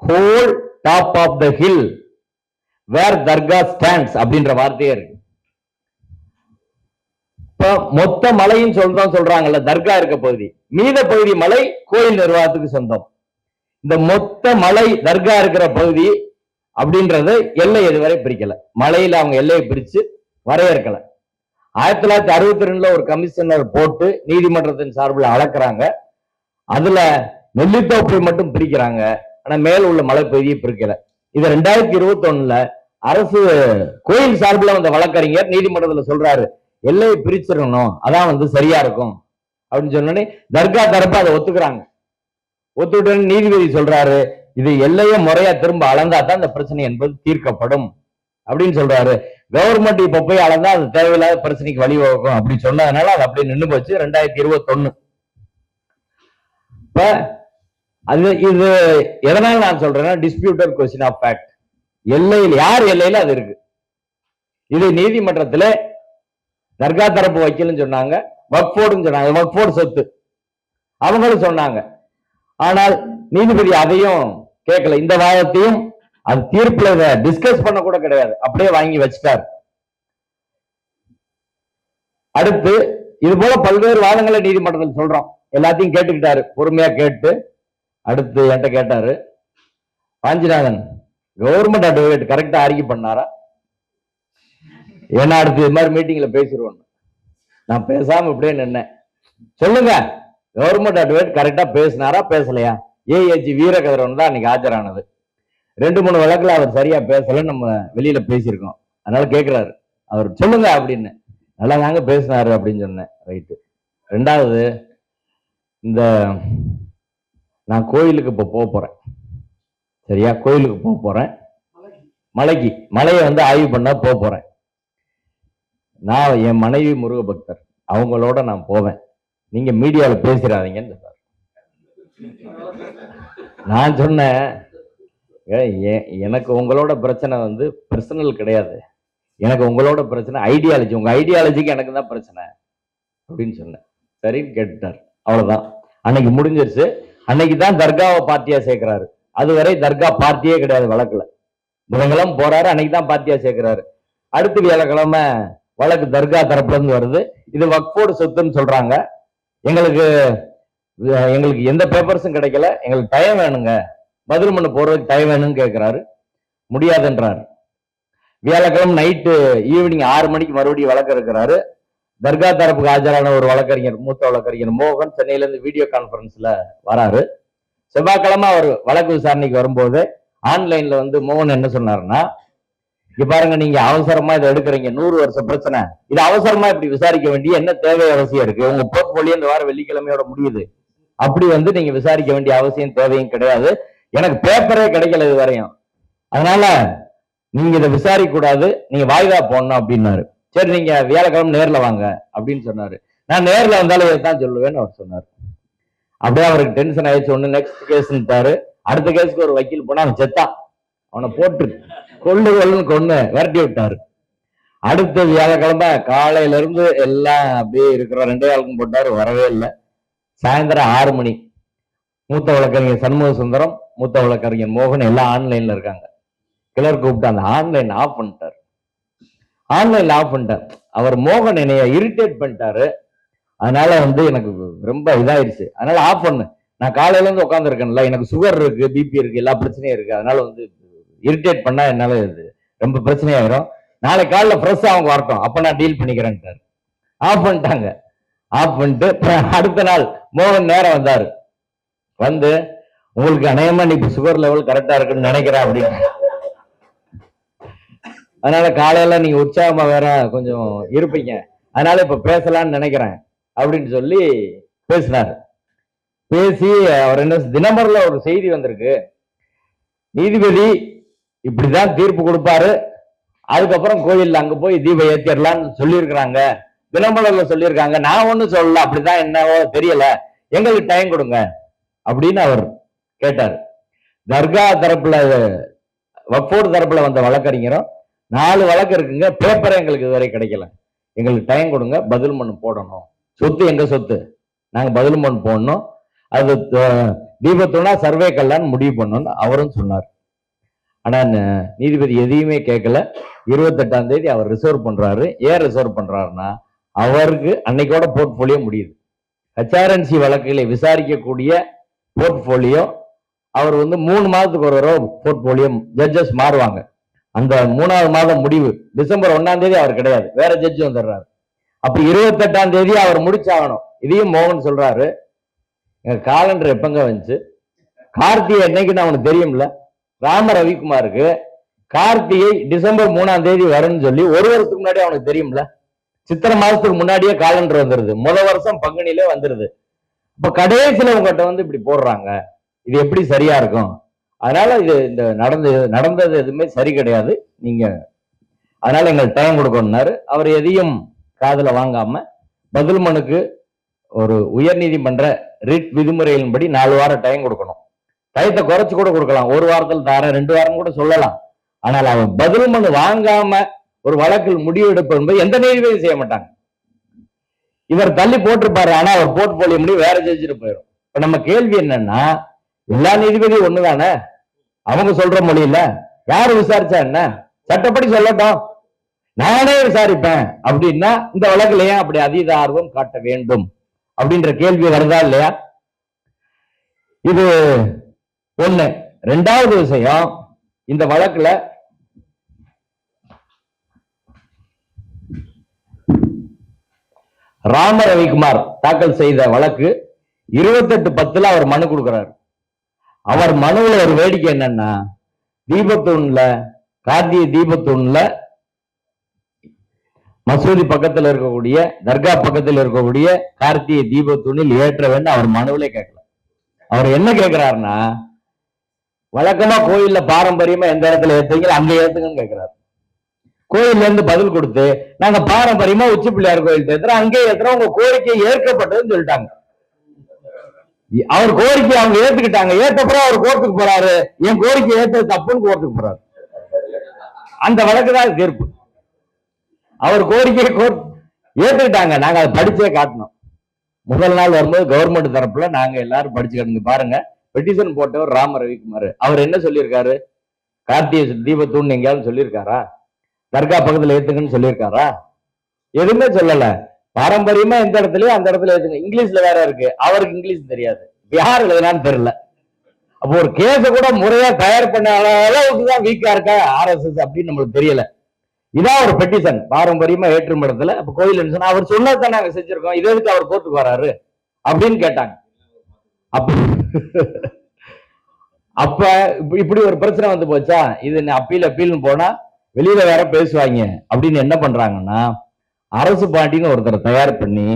Whole top of the hill where dargah stands அப்படின்ற வார்த்தையே இருக்கு. மொத்த மலையும் சொந்தம் சொல்றாங்கல்ல, தர்கா இருக்க பகுதி, மீத பகுதி மலை கோயில் நிர்வாகத்துக்கு சொந்தம். இந்த மொத்த மலை தர்கா இருக்கிற பகுதி அப்படின்றது எல்லை எதுவரை பிரிக்கல, மலையில அவங்க எல்லையை பிரிச்சு வரையறுக்கல. 1962 ஒரு கமிஷனர் போட்டு நீதிமன்றத்தின் சார்பில் அளக்குறாங்க. அதுல நெல்லித்தோப்பை மட்டும் பிரிக்கிறாங்க, ஆனா மேல உள்ள மலைப்பகுதியை பிரிக்கல. இது 2021 அரசு கோயில் சார்பில் வந்த வழக்கறிஞர் நீதிமன்றத்தில் சொல்றாரு, எல்லையை பிரிச்சிடணும், அதான் சரியா இருக்கும் அப்படின்னு சொன்னோடனே தர்கா தரப்பு அதை ஒத்துக்கிறாங்க. ஒத்துக்கிட்டு நீதிபதி சொல்றாரு, இது எல்லையை முறையா திரும்ப அளந்தா தான் இந்த பிரச்சனை என்பது தீர்க்கப்படும் அப்படின்னு சொல்றாரு. கவர்மெண்ட் இப்ப போய் அளந்தா அது தேவையில்லாத பிரச்சனைக்கு வழிவகுக்கும் அப்படின்னு சொன்னதுனால அது அப்படியே நின்று போச்சு 2021. இப்ப அது இது எதனால நான் சொல்றேன்னா, டிஸ்பியூட்டட் கொஸ்டின் ஆஃப் ஃபேக்ட், எல்லையில் யார் எல்லையில அது இருக்கு. இது நீதிமன்றத்துல தர்கா தரப்பு வைக்கலன்னு சொன்னாங்க, வக்ஃபோர்டுன்னு சொன்னாங்க, வக்ஃபோர்டு சொத்து அவங்களும் சொன்னாங்க. ஆனால் நீதிபதி அதையும் கேட்கல, இந்த வாதத்தையும் அது தீர்ப்புல டிஸ்கஸ் பண்ண கூட கிடையாது, அப்படியே வாங்கி வச்சுட்டார். அடுத்து இது போல பல்வேறு வாதங்களை நீதிமன்றத்தில் சொல்றோம், எல்லாத்தையும் கேட்டுக்கிட்டாரு, பொறுமையா கேட்டு அடுத்து என்கிட்ட கேட்டாரு, வாஞ்சிநாதன் கவர்மெண்ட் அட்வொகேட் கரெக்டா அறிக்கை பண்ணாரா, ஏன்னா அடுத்து இது மாதிரி மீட்டிங்ல பேசிடுவோம். நான் பேசாம இப்படியே நின்னேன். சொல்லுங்க, கவர்மெண்ட் அட்வொகேட் கரெக்டா பேசினாரா பேசலையா? ஏஏஜி வீரகதிரவன் தான் அன்னைக்கு ஆஜரானது. 2-3 வழக்குல அவர் சரியா பேசலன்னு நம்ம வெளியில பேசியிருக்கோம். அதனால கேட்கிறாரு, அவர் சொல்லுங்க அப்படின்னு. நல்லா தாங்க பேசினாரு அப்படின்னு சொன்னேன். ரைட்டு. 2வது, இந்த நான் கோயிலுக்கு இப்ப போக போறேன், சரியா? கோயிலுக்கு போக போறேன், மலையை வந்து ஆய்வு பண்ண போக போறேன். நான் என் மனைவி முருக பக்தர், அவங்களோட நான் போவேன், நீங்க மீடியாவில் பேசிடாதீங்கன்னு சொன்னார். நான் சொன்னேன், எனக்கு உங்களோட பிரச்சனை வந்து பர்சனல் கிடையாது, எனக்கு உங்களோட பிரச்சனை ஐடியாலஜி, உங்க ஐடியாலஜிக்கு எனக்கு தான் பிரச்சனை அப்படின்னு சொன்னேன். சரின்னு கேட்டுட்டார், அவ்வளவுதான். அன்னைக்கு முடிஞ்சிருச்சு. அன்னைக்கு தான் தர்காவை பார்ட்டியா சேர்க்கிறாரு. அதுவரை தர்கா பார்ட்டியே கிடையாது வழக்குல. புதன்கிழமை போறாரு, அன்னைக்கு தான் பார்ட்டியா சேர்க்கிறாரு. அடுத்த வியாழக்கிழமை வழக்கு தர்கா தரப்புல இருந்து வருது. இது வக்ஃபோர்டு சொத்துன்னு சொல்றாங்க, எங்களுக்கு எந்த பேப்பர்ஸும் கிடைக்கல, எங்களுக்கு டைம் வேணுங்க, பதில் மனு போடுறதுக்கு டைம் வேணும்னு கேட்கிறாரு. முடியாதுன்றாரு. வியாழக்கிழமை நைட்டு ஈவினிங் 6 மணிக்கு மறுபடியும் வழக்கு இருக்கிறாரு. தர்கா தரப்புக்கு ஆஜரான ஒரு வழக்கறிஞர், மூத்த வழக்கறிஞர் மோகன் சென்னையில இருந்து வீடியோ கான்பரன்ஸ்ல வராரு. செவ்வாய்க்கிழமை அவர் வழக்கு விசாரணைக்கு வரும்போது ஆன்லைன்ல வந்து மோகன் என்ன சொன்னாருன்னா, இங்க பாருங்க, நீங்க அவசரமா இதை எடுக்கிறீங்க, 100 வருஷம் பிரச்சனை, இது அவசரமா இப்படி விசாரிக்க வேண்டிய என்ன தேவை அவசியம் இருக்கு? உங்க போர்ட்போலியோ இந்த வாரம் வெள்ளிக்கிழமையோட முடியுது, அப்படி வந்து நீங்க விசாரிக்க வேண்டிய அவசியம் தேவையும் கிடையாது, எனக்கு பேப்பரே கிடைக்கல இது வரையும், அதனால நீங்க இதை விசாரிக்க கூடாது, நீங்க வாய்தா போடணும் அப்படின்னாரு. சரி, நீங்க வியாழக்கிழமை நேர்ல வாங்க அப்படின்னு சொன்னாரு. நான் நேர்ல வந்தாலும் இதைத்தான் சொல்லுவேன்னு அவர் சொன்னார். அப்படியே அவருக்கு டென்ஷன் ஆயிடுச்சு. ஒண்ணு நெக்ஸ்ட் கேஸ்ன்ட்டாரு. அடுத்த கேஸுக்கு ஒரு வக்கீல் போனா அவன் செத்தான், அவனை போட்டு கொன்னு விரட்டி விட்டாரு. அடுத்த வியாழக்கிழமை காலையில இருந்து எல்லாம் அப்படியே இருக்கிற 2 ஆளுக்கும் போட்டாரு, வரவே இல்லை. சாயந்தரம் 6 மணி மூத்த வழக்கறிஞர் சண்முக சுந்தரம், மூத்த வழக்கறிஞர் மோகன் எல்லாம் ஆன்லைன்ல இருக்காங்க. கிளர் கூப்பிட்டு அந்த ஆன்லைன் ஆஃப் பண்ணிட்டார். அவர் மோகன் என்னைய இரிட்டேட் பண்ணிட்டாரு, அதனால வந்து எனக்கு ரொம்ப இதாயிருச்சு, அதனால ஆஃப் பண்ணு, நான் காலையில இருந்து உட்கார்ந்து இருக்கேன்ல, எனக்கு சுகர் இருக்கு, பிபி இருக்கு, எல்லா பிரச்சனையும் இருக்கு, அதனால வந்து இரிட்டேட் பண்ணா என்னால ரொம்ப பிரச்சனையாயிரும், நாளை காலைல ஃப்ரெஷ்ஷா அவங்க வரட்டும், அப்ப நான் டீல் பண்ணிக்கிறேன்ட்டாரு. ஆஃப் பண்ணிட்டாங்க. ஆஃப் பண்ணிட்டு அடுத்த நாள் மோகன் நேரம் வந்தாரு. வந்து, உங்களுக்கு அநேகமா நீ சுகர் லெவல் கரெக்டா இருக்குன்னு நினைக்கிறேன் அப்படின்னு, அதனால காலையில நீங்க உற்சாகமா வேற கொஞ்சம் இருப்பீங்க, அதனால இப்ப பேசலாம்னு நினைக்கிறேன் அப்படின்னு சொல்லி பேசினாரு. பேசி அவர் என்ன, தினமரில் ஒரு செய்தி வந்திருக்கு, நீதிபதி இப்படிதான் தீர்ப்பு கொடுப்பாரு, அதுக்கப்புறம் கோயில்ல அங்க போய் தீபம் ஏற்றிடலாம்னு சொல்லியிருக்கிறாங்க, தினமலர்ல சொல்லியிருக்காங்க, நான் ஒண்ணும் சொல்லல, அப்படிதான் என்னவோ தெரியல, எங்களுக்கு டைம் கொடுங்க அப்படின்னு அவர் கேட்டார். தர்கா தரப்புல வக்ஃபோர்டு தரப்புல வந்த வழக்கறிஞரும் 4 வழக்கு இருக்குங்க, பேப்பரை எங்களுக்கு இதுவரை கிடைக்கல, எங்களுக்கு டைம் கொடுங்க, பதில் மனு போடணும், சொத்து எங்க சொத்து, நாங்க பதில் மனு போடணும், அது தீபத்துனா சர்வே கல்லான்னு முடிவு பண்ணணும்னு அவரும் சொன்னார். ஆனா நீதிபதி எதையுமே கேட்கல. 28ஆம் தேதி அவர் ரிசர்வ் பண்றாரு. ஏன் ரிசர்வ் பண்றாருன்னா, அவருக்கு அன்னைக்கோட போர்ட்போலியோ முடியுது. ஹெச்ஆர்என்சி வழக்குகளை விசாரிக்கக்கூடிய போர்ட்போலியோ அவர் வந்து 3 மாதத்துக்கு ஒரு தடவை போர்ட்போலியோ ஜட்ஜஸ் மாறுவாங்க. அந்த 3வது மாதம் முடிவு டிசம்பர் 1ஆம் தேதி அவர் கிடையாது, வேற ஜட்ஜி வந்துடுறாரு. அப்ப 28ஆம் தேதி அவர் முடிச்சாகணும். இதையும் மோகன் சொல்றாரு, எங்க காலண்டர் எப்பங்க வந்துச்சு, கார்த்திகை என்னைக்குன்னு அவனுக்கு தெரியும்ல, ராம ரவிக்குமாருக்கு கார்த்திகை டிசம்பர் 3ஆம் தேதி வரும்னு சொல்லி 1 வருஷத்துக்கு முன்னாடி அவனுக்கு தெரியும்ல, சித்திரை மாசத்துக்கு முன்னாடியே காலண்டர் வந்துருது, முதல் வருஷம் பங்குனிலே வந்துருது. இப்ப கடைசியில உங்ககிட்ட வந்து இப்படி போடுறாங்க, இது எப்படி சரியா இருக்கும்? அதனால இது இந்த நடந்தது எதுவுமே சரி கிடையாது, நீங்க அதனால எங்களுக்கு டைம் கொடுக்கணும்னாரு. அவர் எதையும் காதுல வாங்காம பதில் மனுக்கு ஒரு உயர் நீதிமன்ற ரிட் விதிமுறைகளின்படி 4 வாரம் டைம் கொடுக்கணும். டயத்தை குறைச்சு கூட கொடுக்கலாம், 1 வாரத்தில் தரேன், 2 வாரம் கூட சொல்லலாம். ஆனால் அவன் பதில் மனு வாங்காம ஒரு வழக்கில் முடிவு எடுப்பது என்பது எந்த நீதிபதியும் செய்ய மாட்டாங்க. இவர் தள்ளி போட்டிருப்பாரு, ஆனா அவர் போர்ட்போலியோ முடிவு வேற ஜட்ஜிட்டு போயிடும். இப்ப நம்ம கேள்வி என்னன்னா, எல்லா நீதிபதியும் ஒண்ணுதானே, அவங்க சொல்ற மொழியில யாரு விசாரிச்சா என்ன, சட்டப்படி சொல்லட்டும், நானே விசாரிப்பேன் அப்படின்னா இந்த வழக்குல ஏன் அப்படி அதீத ஆர்வம் காட்ட வேண்டும் அப்படின்ற கேள்வி வருதா இல்லையா? இது ஒண்ணு. 2வது விஷயம், இந்த வழக்குல ராம ரவிக்குமார் தாக்கல் செய்த வழக்கு 28/10 அவர் மனு கொடுக்கிறார். அவர் மனுவில் ஒரு வேடிக்கை என்னன்னா, தீபத்தூண்ல கார்த்திகை தீபத்தூண்ல மசூதி பக்கத்தில் இருக்கக்கூடிய தர்கா பக்கத்தில் இருக்கக்கூடிய கார்த்திகை தீபத்தூணில் ஏற்ற வேண்டும் அவர் மனுவிலே கேட்கல. அவர் என்ன கேட்கிறாருன்னா, வழக்கமா கோயில்ல பாரம்பரியமா எந்த இடத்துல ஏத்துவீங்க அங்க ஏத்துங்கன்னு கேட்கிறாரு. கோயில்ல இருந்து பதில் கொடுத்து, நாங்க பாரம்பரியமா உச்சி பிள்ளையார் கோயில் ஏத்துறோம், அங்கே ஏத்துறோம், உங்க கோரிக்கை ஏற்கப்பட்டதுன்னு சொல்லிட்டாங்க. அவர் கோரிக்கை அவங்க ஏத்துக்கிட்டாங்க. ஏத்தப்புறம் அவர் கோர்ட்டுக்கு போறாரு, என் கோரிக்கை ஏத்தது தப்புன்னு கோர்ட்டுக்கு போறாரு. அந்த வழக்கு தான் தீர்ப்பு. அவர் கோரிக்கையை ஏத்துக்கிட்டாங்க. நாங்க அதை படிச்சே காட்டணும். முதல் நாள் வரும்போது கவர்மெண்ட் தரப்புல நாங்க எல்லாரும் படிச்சுக்கிட்டு பாருங்க. பெட்டிஷன் போட்டவர் ராம ரவிக்குமார். அவர் என்ன சொல்லியிருக்காரு? கார்த்திகை தீபத்தூண் எங்கேயாவது சொல்லியிருக்காரா? தர்கா பக்கத்துல ஏத்துங்கன்னு சொல்லியிருக்காரா? எதுவுமே சொல்லல. பாரம்பரியமா எந்த இடத்துலயும் அந்த இடத்துல ஏத்துங்க. இங்கிலீஷ்ல வேற இருக்கு, அவருக்கு இங்கிலீஷ் தெரியாது, யார் எழுதுனான்னு தெரியல. அப்போ ஒரு கேஸ கூட முறையா தயார் பண்ண அளவுக்குதான் வீக்கா இருக்கா RSS அப்படின்னு நம்மளுக்கு தெரியல. இதான் ஒரு பெட்டிஷன், பாரம்பரியமா ஏற்றும் இடத்துல. அப்ப கோயில் சொன்னா அவர் சொன்னதான் நாங்க செஞ்சிருக்கோம், இது எதுக்கு அவர் கோர்ட்டுக்கு வராரு அப்படின்னு கேட்டாங்க. அப்ப இப்படி ஒரு பிரச்சனை வந்து போச்சா, இது அப்பீல்னு போனா வெளியில வேற பேசுவாங்க அப்படின்னு என்ன பண்றாங்கன்னா, அரசு பாண்டின்னு ஒருத்தர் தயார் பண்ணி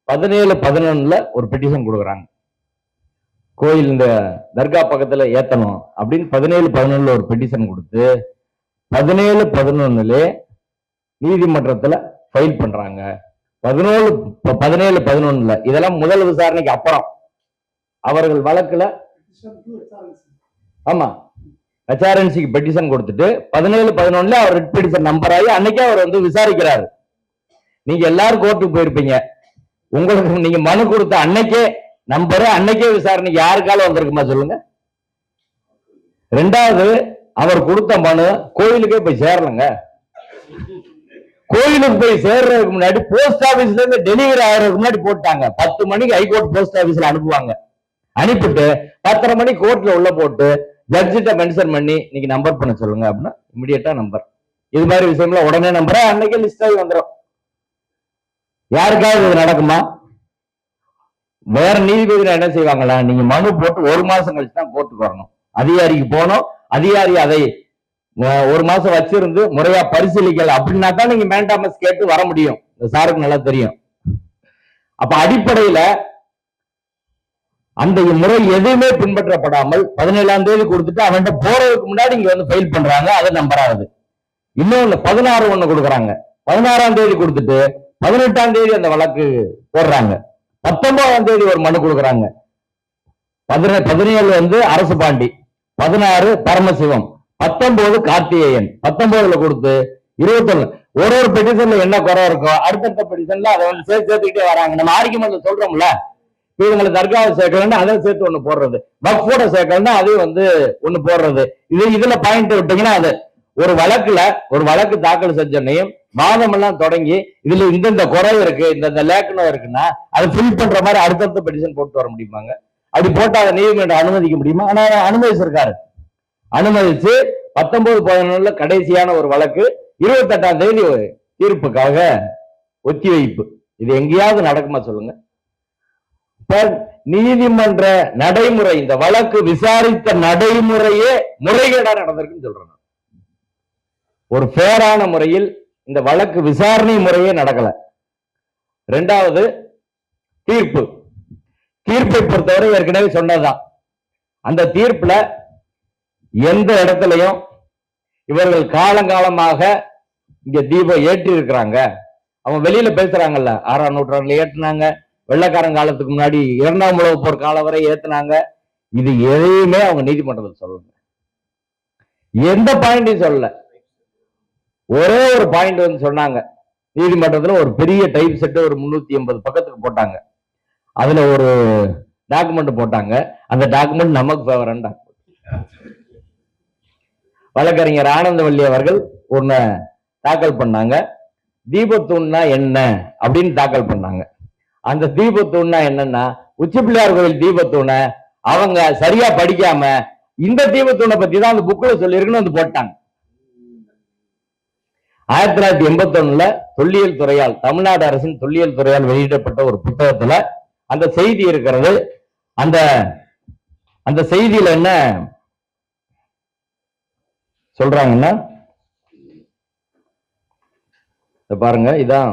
17/11 ஒரு பெட்டிஷன் கொடுக்குறாங்க. கோயில் இந்த தர்கா பக்கத்துல ஏத்தணும் அப்படின்னு 17/11 ஒரு பெட்டிஷன் கொடுத்து 17/11 நீதிமன்றத்துல ஃபைல் பண்றாங்க. 17/11 இதெல்லாம் முதல் விசாரணைக்கு அப்புறம் அவர்கள் வழக்குல ஆமா HRNCக்கு பெட்டிஷன் கொடுத்துட்டு 17/11 அவர் ரிட் பெட்டிஷன் நம்பர் ஆகி அன்னைக்கே அவர் வந்து விசாரிக்கிறாரு. நீங்க எல்லாரும் கோர்ட்டுக்கு போயிருப்பீங்க, உங்களுக்கு நீங்க மனு கொடுத்த அன்னைக்கே நம்பரு, அன்னைக்கே விசாரணைக்கு யாருக்காலும் வந்திருக்குமா சொல்லுங்க. ரெண்டாவது, அவர் கொடுத்த மனு கோயிலுக்கே போய் சேரலங்க. கோயிலுக்கு போய் சேர்றதுக்கு முன்னாடி போஸ்ட் ஆபீஸ்ல இருந்து டெலிவரி ஆகிறதுக்கு முன்னாடி போட்டாங்க. 10 மணிக்கு ஹைகோர்ட் போஸ்ட் ஆபீஸ்ல அனுப்புவாங்க. அனுப்பிட்டு 10:30 மணி கோர்ட்ல உள்ள போட்டு ஜட்ஜிட்ட மென்ஷன் பண்ணி இன்னைக்கு நம்பர் பண்ண சொல்லுங்க அப்படின்னா இமிடியேட்டா நம்பர். இது மாதிரி விஷயம்ல உடனே நம்பர் அன்னைக்கே லிஸ்ட் ஆகி வந்துடும். யாருக்காவது இது நடக்குமா? வேற நீதிபதி என்ன செய்வாங்களா, நீங்க மனு போட்டு 1 மாசம் கழிச்சு தான் கோர்ட்டுக்கு வரணும், அதிகாரிக்கு போனோம், அதிகாரி அதை 1 மாசம் வச்சிருந்து முறையா பரிசீலிக்கல அப்படின்னா தான் நீங்க மேண்டாமஸ் கேட்டு வர முடியும். இந்த சாருக்கு நல்லா தெரியும். அப்ப அடிப்படையில அந்த முறை எதுவுமே பின்பற்றப்படாமல் 17ஆம் தேதி கொடுத்துட்டு அவன்கிட்ட போறதுக்கு முன்னாடி இங்க வந்து ஃபைல் பண்றாங்க. அது நம்பராது. இன்னொன்னு 16 கொடுக்குறாங்க. 16ஆம் தேதி கொடுத்துட்டு 18ஆம் தேதி அந்த வழக்கு போடுறாங்க. 19ஆம் தேதி ஒரு மனு கொடுக்குறாங்க. 17 வந்து அரசு பாண்டி, 16 பரமசிவம், 19 கார்த்திகேயன். 19 கொடுத்து 21 ஒரு பெட்டிஷன்ல என்ன குறை இருக்கோ அடுத்தடுத்த பெட்டிஷன்ல அதை வந்து சேர்த்துக்கிட்டே வராங்க. நம்ம ஆர்கியூமெண்ட்ல சொல்றோம்ல, இவங்களை தர்காவை சேர்க்கலன்னா அதை சேர்த்து ஒண்ணு போடுறது, வக்ஃபோட சேர்க்கலன்னா அதையும் வந்து ஒண்ணு போடுறது. இதுல பாயிண்ட் விட்டீங்கன்னா அது ஒரு வழக்குல ஒரு வழக்கு தாக்கல் செஞ்சனையும் வாதம் எல்லாம் தொடங்கி இதுல இந்த குறை இருக்கு, இந்த லேக்கனம் இருக்குன்னா அதை ஃபில் பண்ற மாதிரி அடுத்தடுத்த பெட்டிஷன் போட்டு வர முடியுமாங்க? அப்படி போட்டு அதை நீதிமன்றம் அனுமதிக்க முடியுமா? ஆனா அனுமதிச்சிருக்காரு. அனுமதிச்சு 19/11 கடைசியான ஒரு வழக்கு 28ஆம் தேதி தீர்ப்புக்காக ஒத்திவைப்பு. இது எங்கேயாவது நடக்குமா சொல்லுங்க? நீதிமன்ற நடைமுறை, இந்த வழக்கு விசாரித்த நடைமுறையே முறைகேடா நடந்திருக்குன்னு சொல்றேன். ஒரு ஃபேரான முறையில் இந்த வழக்கு விசாரணை முறையே நடக்கல. ரெண்டாவது, தீர்ப்பை பொறுத்தவரை ஏற்கனவே சொன்னதுதான். அந்த தீர்ப்புல எந்த இடத்துலையும் இவர்கள் காலங்காலமாக இங்க தீபம் ஏற்றி இருக்கிறாங்க, அவங்க வெளியில பேசுறாங்கல்ல, 6ஆம் நூற்றாண்டுல ஏற்றினாங்க, வெள்ளக்காரன் முன்னாடி 2ஆம் உலகப் போர் காலம் வரை ஏத்துனாங்க. இது எதையுமே அவங்க நீதிமன்றத்தில் சொல்லல, எந்த பாயிண்டையும் சொல்லல. ஒரே ஒரு பாயிண்ட் வந்து சொன்னாங்க நீதிமன்றத்தில், ஒரு பெரிய டைப் செட் ஒரு 380 பக்கத்துக்கு போட்டாங்க. அதுல ஒரு டாக்குமெண்ட் போட்டாங்க. அந்த டாக்குமெண்ட் நமக்கு ஃபேவரண்டா. வழக்கறிஞர் ஆனந்தவல்லி அவர்கள் ஒன்னு தாக்கல் பண்ணாங்க. தீபத்தூண்னா என்ன அப்படின்னு தாக்கல் பண்ணாங்க. அந்த தீபத்தூண்னா என்னன்னா, உச்சி பிள்ளையார் கோயில் தீபத்தூணை அவங்க சரியா படிக்காம இந்த தீபத்தூணை பத்தி தான் அந்த புக்ல சொல்லியிருக்குன்னு வந்து போட்டாங்க. 1981 தொல்லியல் துறையால், தமிழ்நாடு அரசின் தொல்லியல் துறையால் வெளியிடப்பட்ட ஒரு புத்தகத்துல அந்த செய்தி இருக்கிறது. அந்த செய்தியில என்ன சொல்றாங்கன்னா, பாருங்க, இதான்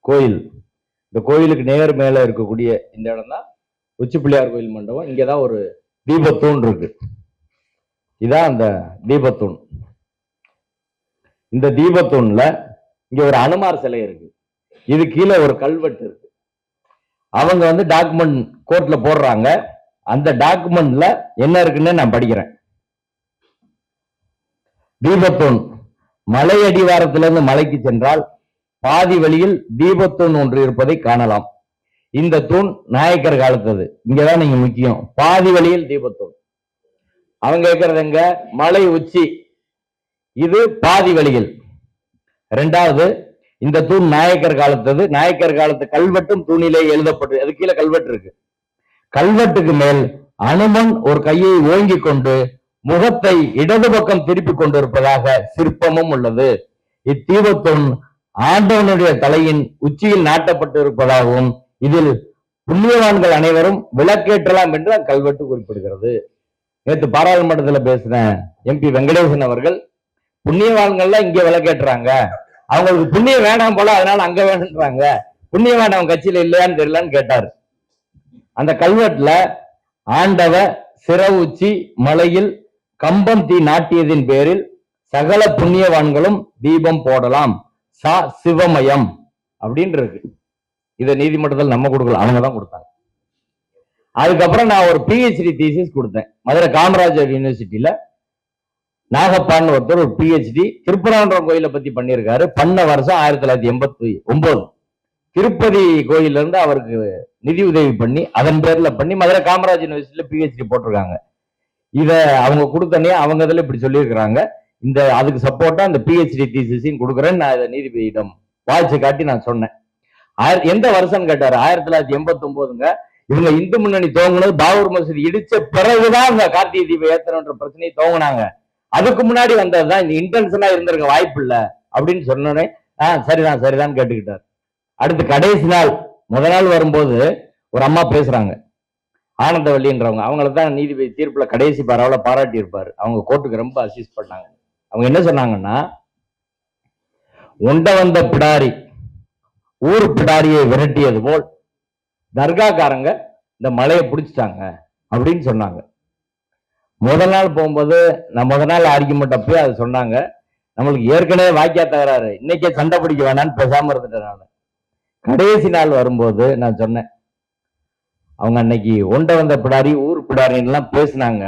கோயில். இந்த கோயிலுக்கு நேர் மேல இருக்கக்கூடிய இந்த இடம் தான் உச்சி பிள்ளையார் கோயில் மண்டபம். இங்கதான் ஒரு தீபத்தூண் இருக்கு. இதான் அந்த தீபத்தூண். இந்த தீபத்தூண்ல இங்க ஒரு அனுமார் சிலை இருக்கு. இது கீழே ஒரு கல்வெட்டு இருக்கு. அவங்க வந்து டாக்குமெண்ட் கோர்ட்ல போடுறாங்க. அந்த டாக்குமெண்ட்ல என்ன இருக்குன்னு நான் படிக்கிறேன். தீபத்தூண் மலை அடிவாரத்திலிருந்து மலைக்கு சென்றால் பாதி வழியில் தீபத்தூண் ஒன்று இருப்பதை காணலாம். இந்த தூண் நாயக்கர் காலத்தது. இங்கதான் நீங்க முக்கியம். பாதி வழியில் தீபத்தூண். அவங்க கேட்கறது எங்க? மலை உச்சி. இது பாதி வழியில். இரண்டாவது, இந்த தூண் நாயக்கர் காலத்தது. நாயக்கர் காலத்து கல்வெட்டும் தூணிலே எழுதப்பட்டு, அது கீழே கல்வெட்டு இருக்கு. கல்வெட்டுக்கு மேல் அனுமன் ஒரு கையை ஓங்கி கொண்டு முகத்தை இடது பக்கம் திருப்பி கொண்டிருப்பதாக சிற்பமும் உள்ளது. இத்தீபத்தூண் ஆண்டவனுடைய தலையின் உச்சியில் நாட்டப்பட்டு இருப்பதாகவும் இதில் புண்ணியவான்கள் அனைவரும் விளக்கேற்றலாம் என்று கல்வெட்டு குறிப்பிடுகிறது. நேற்று பாராளுமன்றத்தில் பேசின MP வெங்கடேசன் அவர்கள் புண்ணியவான்கள்லாம் இங்க விளக்கேற்றுறாங்க, அவங்களுக்கு புண்ணியம் வேணாம் போல, அதனால அங்க வேணுன்றாங்க, புண்ணியவான் அவங்க கட்சியில இல்லையான்னு தெரியலன்னு கேட்டார். அந்த கல்வெட்டுல ஆண்டவ சிற உச்சி மலையில் கம்பம் தீ நாட்டியதின் பேரில் சகல புண்ணியவான்களும் தீபம் போடலாம், சா சிவமயம் அப்படின்னு இருக்கு. இதை நீதிமன்றத்தில் நம்ம கொடுக்கல, அவங்க தான் கொடுத்தாங்க. அதுக்கப்புறம் நான் ஒரு PhD தீசிஸ் கொடுத்தேன் மதுரை காமராஜர் யூனிவர்சிட்டியில. நாகப்பான்னு ஒருத்தர் ஒரு PhD திருப்பரங்குன்றம் கோயிலை பத்தி பண்ணியிருக்காரு. பண்ண வருஷம் 1989. திருப்பதி கோயில இருந்து அவருக்கு நிதி உதவி பண்ணி அதன் பேர்ல பண்ணி மதுரை காமராஜ் யூனிவர்சிட்டியில PhD போட்டிருக்காங்க. இத அவங்க கொடுத்தனே அவங்க இதுல இப்படி சொல்லியிருக்கிறாங்க. இந்த அதுக்கு சப்போர்ட்டா இந்த PhD தீசிஸையும் கொடுக்குறேன்னு நான் இதை நீதிபதியிடம் வாய்ச்சி காட்டி நான் சொன்னேன். எந்த வருஷம் கேட்டாரு? 1989ங்க. இவங்க இந்து முன்னணி துவங்கினது பாபர் மசூதி இடிச்ச பிறகுதான் இந்த கார்த்திகை தீபம் ஏத்தணுன்ற பிரச்சனையை துவங்கினாங்க. அதுக்கு முன்னாடி வந்ததுதான், இந்த இன்டென்ஷனா இருந்திருக்க வாய்ப்பு இல்லை அப்படின்னு சொன்னோன்னே சரிதான் சரிதான் கேட்டுக்கிட்டார். அடுத்து கடைசி நாள் முதல் நாள் வரும்போது ஒரு அம்மா பேசுறாங்க, ஆனந்தவல்லின்றவங்க. அவங்கள தான் நீதிபதி தீர்ப்புல கடைசி பரவல பாராட்டி இருப்பாரு. அவங்க கோர்ட்டுக்கு ரொம்ப அசிஸ்ட் பண்ணாங்க. அவங்க என்ன சொன்னாங்கன்னா, உண்ட வந்த பிடாரி ஊர் பிடாரியை விரட்டியது போல் தர்காக்காரங்க இந்த மலையை பிடிச்சிட்டாங்க அப்படின்னு சொன்னாங்க. முதல் நாள் போகும்போது நான் முதல் நாள் ஆர்கியூமெண்ட் அப்பயே அது சொன்னாங்க. நம்மளுக்கு ஏற்கனவே வாக்கியா தகராறு, இன்னைக்கே சண்டை பிடிக்க வேணான்னு பேசாம இருந்துட்டேன் நான். கடைசி நாள் வரும்போது நான் சொன்னேன், அவங்க அன்னைக்கு ஒண்ட வந்த பிடாரி ஊர் பிடாரின்னு எல்லாம் பேசினாங்க.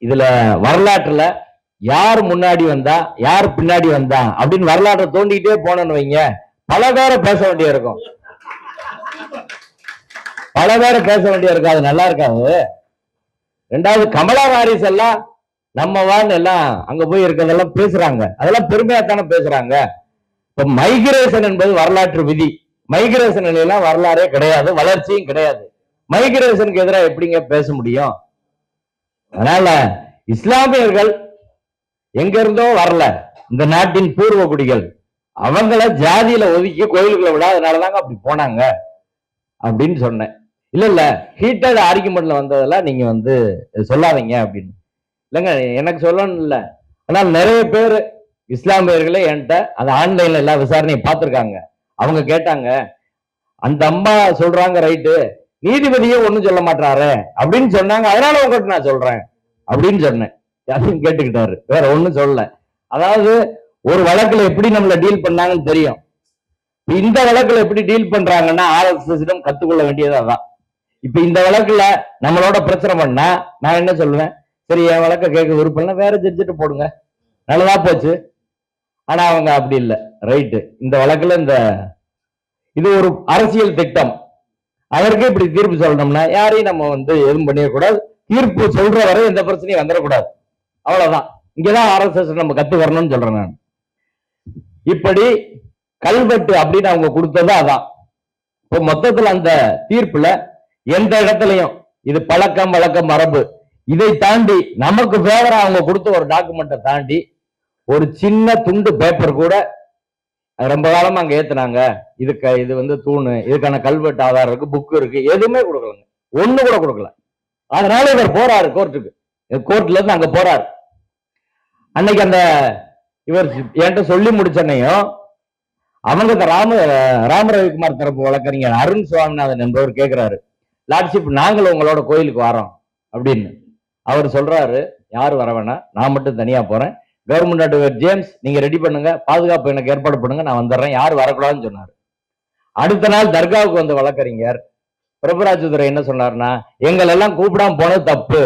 இதுல வரலாற்றுல யார் முன்னாடி வந்தா யார் பின்னாடி வந்தா அப்படின்னு வரலாற்றை தோண்டிக்கிட்டே போனோன்னு வைங்க, பல பேரை பேச வேண்டிய இருக்கும். பல பேரை பேச வேண்டிய இருக்கும். அது நல்லா இருக்காது. ரெண்டாவது, கமலா வாரிஸ் எல்லாம் நம்ம வாழ் எல்லாம் அங்க போய் இருக்கிறதெல்லாம் பேசுறாங்க, அதெல்லாம் பெருமையாத்தானே பேசுறாங்க. இப்ப மைக்ரேஷன் என்பது வரலாற்று விதி. மைக்ரேஷன் எல்லாம் வரலாறே கிடையாது, வளர்ச்சியும் கிடையாது. மைக்ரேஷனுக்கு எதிராக எப்படிங்க பேச முடியும்? அதனால இஸ்லாமியர்கள் எங்க இருந்தோ வரல, இந்த நாட்டின் பூர்வ குடிகள், அவங்கள ஜாதியில ஒதுக்கி கோயிலுக்குள்ள விட, அதனாலதாங்க அப்படி போனாங்க அப்படின்னு சொன்னேன். இல்ல ஹீட்டட் ஆர்குமெண்ட்ல வந்ததெல்லாம் நீங்க வந்து சொல்லாதீங்க அப்படின்னு. இல்லைங்க, எனக்கு சொல்லணும் இல்ல, ஆனால் நிறைய பேர் இஸ்லாமியர்களே என்கிட்ட அந்த ஆன்லைன்ல எல்லா விசாரணையை பார்த்திருக்காங்க. அவங்க கேட்டாங்க, அந்த அம்மா சொல்றாங்க ரைட்டு, நீதிபதியே ஒண்ணும் சொல்ல மாட்டாரு அப்படின்னு சொன்னாங்க, அதனால உங்ககிட்ட நான் சொல்றேன் அப்படின்னு சொன்னேன். யாரையும் கேட்டுக்கிட்டாரு, வேற ஒண்ணும் சொல்லல. அதாவது ஒரு வழக்குல எப்படி நம்மள டீல் பண்ணாங்கன்னு தெரியும். இந்த வழக்குல எப்படி டீல் பண்றாங்கன்னா RSS கத்துக்கொள்ள வேண்டியது அதான். இப்ப இந்த வழக்குல நம்மளோட பிரச்சனை பண்ணா நான் என்ன சொல்லுவேன், சரி என் வழக்க கேட்க விருப்பம் இல்லை, வேற ஜட்ஜிட்டு போடுங்க, நல்லதா போச்சு. ஆனா அவங்க அப்படி இல்லை. ரைட்டு, இந்த வழக்குல இந்த இது ஒரு அரசியல் திட்டம், அதற்கு இப்படி தீர்ப்பு சொல்லணும்னா யாரையும் நம்ம வந்து எதுவும் பண்ணிடக்கூடாது, தீர்ப்பு சொல்ற வரை எந்த பிரச்சனையும் வந்துடக்கூடாது, அவ்வளவுதான். இங்கதான் RSS நம்ம கத்து வரணும்னு சொல்றேன் நான். இப்படி கல்வெட்டு அப்படின்னு அவங்க கொடுத்தது அதான். இப்போ மொத்தத்துல அந்த தீர்ப்புல எந்த இடத்துலையும் இது பழக்கம் வழக்கம் மரபு இதை தாண்டி நமக்கு ஃபேவரா அவங்க கொடுத்த ஒரு டாக்குமெண்ட்டை தாண்டி ஒரு சின்ன துண்டு பேப்பர் கூட ரொம்ப காலமா அங்க ஏத்துனாங்க, இது வந்து தூணு, இதுக்கான கல்வெட்டு ஆதாரம் இருக்கு, புக் இருக்கு, எதுவுமே கொடுக்கலங்க, ஒண்ணு கூட கொடுக்கல. அதனால இவர் போறாரு கோர்ட்டுக்கு, கோர்ட்ல இருந்து அங்க போறாரு. அன்னைக்கு அந்த இவர் என்கிட்ட சொல்லி முடிச்சனையும் அவங்க ராம ரவிக்குமார் தரப்பு வழக்கறிஞர் அருண் சுவாமிநாதன் என்பவர் கேட்கிறாரு, லார்ட்ஷிப் நாங்களும் உங்களோட கோயிலுக்கு வரோம் அப்படின்னு அவர் சொல்றாரு. யாரு வர வேணாம், நான் மட்டும் தனியா போறேன். கவர்மெண்ட் அட்வொகேட் ஜேம்ஸ் நீங்க ரெடி பண்ணுங்க, பாதுகாப்பு எனக்கு ஏற்பாடு பண்ணுங்க, நான் வந்துடுறேன், யாரு வரக்கூடாதுன்னு சொன்னாரு. அடுத்த நாள் தர்காவுக்கு வந்த வழக்கறிஞர் பிரபுராஜதுரை என்ன சொன்னார்னா, எங்களை எல்லாம் கூப்பிடாம போனது தப்பு,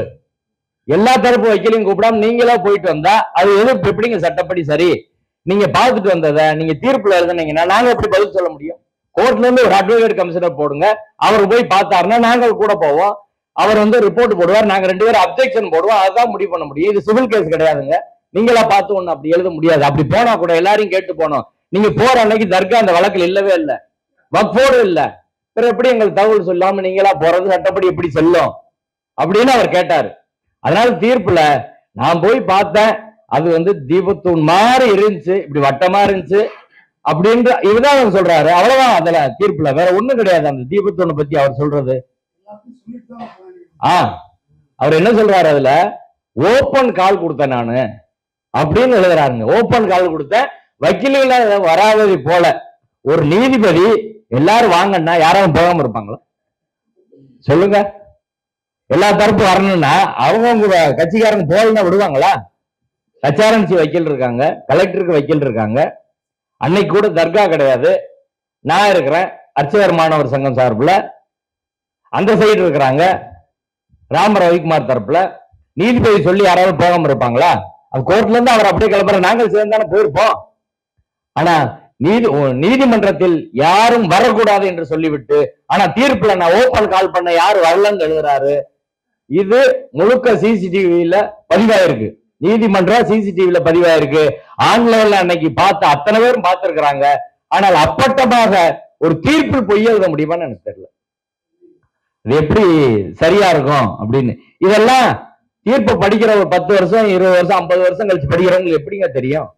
எல்லா தரப்பு வக்கீலையும் கூப்பிடாம நீங்களா போயிட்டு வந்தா அது எதிர்ப்பு எப்படிங்க சட்டப்படி சரி, நீங்க பார்த்துட்டு வந்ததை நீங்க தீர்ப்புல எழுதுனீங்கன்னா நாங்க எப்படி பதில் சொல்ல முடியும்? கோர்ட்ல இருந்து ஒரு அட்வொகேட் கமிஷனர் போடுங்க, அவர் போய் பார்த்தாருன்னா நாங்கள் கூட போவோம், அவர் ரிப்போர்ட் போடுவார், நாங்க 2 பேரும் அப்ஜெக்ஷன் போடுவோம், அதுதான் முடிவு பண்ண முடியும். இது சிவில் கேஸ் கிடையாதுங்க, நீங்களா பார்த்து ஒண்ணு அப்படி எழுத முடியாது. அப்படி போனா கூட எல்லாரையும் கேட்டு போனோம். நீங்க போற அன்னைக்கு தர்கா அந்த வழக்கில் இல்லவே இல்லை, வக்ஃபோடு இல்ல, எப்படி எங்களுக்கு தகவல் சொல்லாம நீங்களா போறது சட்டப்படி எப்படி செல்லும் அப்படின்னு அவர் கேட்டாரு. அதனால தீர்ப்புல நான் போய் பார்த்தேன், அது தீபத்தூண் மாதிரி இருந்துச்சு, இப்படி வட்டமா இருந்துச்சு அப்படின்ற இதுதான் அவர் சொல்றாரு. அவ்வளவுதான் அதுல தீர்ப்புல, வேற ஒண்ணும் கிடையாது. அந்த தீபத்தூணை பத்தி அவர் சொல்றது அவர் என்ன சொல்றாரு, அதுல ஓப்பன் கால் கொடுத்தேன் நானு அப்படின்னு எழுதுறாருங்க. ஓப்பன் கால் கொடுத்தேன், வக்கீல்கள வராதது போல ஒரு நீதிபதி எல்லாரும் வாங்கன்னா யாராவது போகாம இருப்பாங்களா சொல்லுங்க? எல்லா தரப்பு வரணும்னா அவங்க கட்சிக்காரங்க போகலன்னா விடுவாங்களா? HRNC வக்கீல் இருக்காங்க, கலெக்டருக்கு வக்கீல் இருக்காங்க. அன்னைக்கு கூட தர்கா கிடையாது, நான் இருக்கிறேன் அர்ச்சகர் மாணவர் சங்கம் சார்பில், அந்த சைடு இருக்கிறாங்க ராம ரவிக்குமார் தரப்புல. நீதிபதி சொல்லி யாராவது போகாம இருப்பாங்களா? அது கோர்ட்ல இருந்து அவர் அப்படியே கிளம்புற, நாங்கள் சேர்ந்தானே போயிருப்போம். ஆனா நீதிமன்றத்தில் யாரும் வரக்கூடாது என்று சொல்லிவிட்டு, ஆனா தீர்ப்புல நான் ஓப்பன் கால் பண்ண யாரு வரலன்னு எழுதுறாரு. இது முழுக்க சிசிடிவில பதிவாயிருக்கு, நீதிமன்ற சிசிடிவில பதிவாயிருக்கு. ஆன்லைன்ல அன்னைக்கு பார்த்த அத்தனை பேரும் பார்த்திருக்கிறாங்க. ஆனால் அப்பட்டமாக ஒரு தீர்ப்பில் பொய் எழுத முடியுமான்னு எனக்கு தெரியல. இது எப்படி சரியா இருக்கும் அப்படின்னு. இதெல்லாம் தீர்ப்பு படிக்கிற ஒரு 10 வருஷம் 20 வருஷம் 50 வருஷம் கழிச்சு படிக்கிறவங்களுக்கு எப்படிங்க தெரியும்?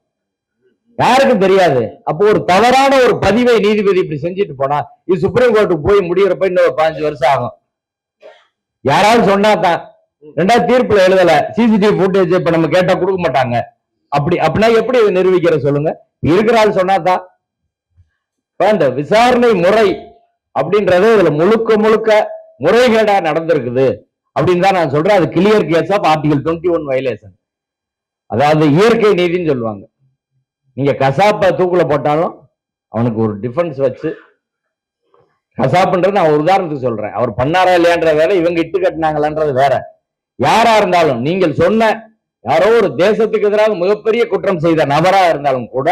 யாருக்கும் தெரியாது. அப்போ ஒரு தவறான ஒரு பதிவை நீதிபதி இப்படி செஞ்சுட்டு போனா இது சுப்ரீம் கோர்ட்டுக்கு போய் முடிகிறப்ப இன்னும் ஒரு 15 வருஷம் ஆகும். யாராவது சொன்னாதான், 2வது தீர்ப்புல எழுதல, சிசிடிவி ஃபுட்டேஜ் இப்ப நம்ம கேட்டா கொடுக்க மாட்டாங்க, அப்படின்னா எப்படி நிரூபிக்கிற சொல்லுங்க? இருக்கிறாள் சொன்னாதான். இந்த விசாரணை முறை அப்படின்றது இதுல முழுக்க முழுக்க முறைகேடா நடந்திருக்குது அப்படின்னு தான் நான் சொல்றேன். அது clear case of article 21 violation. அதாவது இயற்கை நீதினு சொல்லுவாங்க. நீங்க கசாப்ப தூக்குல போட்டாலும் அவனுக்கு ஒரு டிஃபென்ஸ் வச்சு, கசாப்புன்றது நான் ஒரு உதாரணத்துக்கு சொல்றேன், அவர் பண்ணாரா இல்லையான்ற வேற, இவங்க இட்டு கட்டினாங்களான்றது வேற. யாரா இருந்தாலும் நீங்கள் சொன்ன யாரோ ஒரு தேசத்துக்கு எதிராக மிகப்பெரிய குற்றம் செய்த நபரா இருந்தாலும் கூட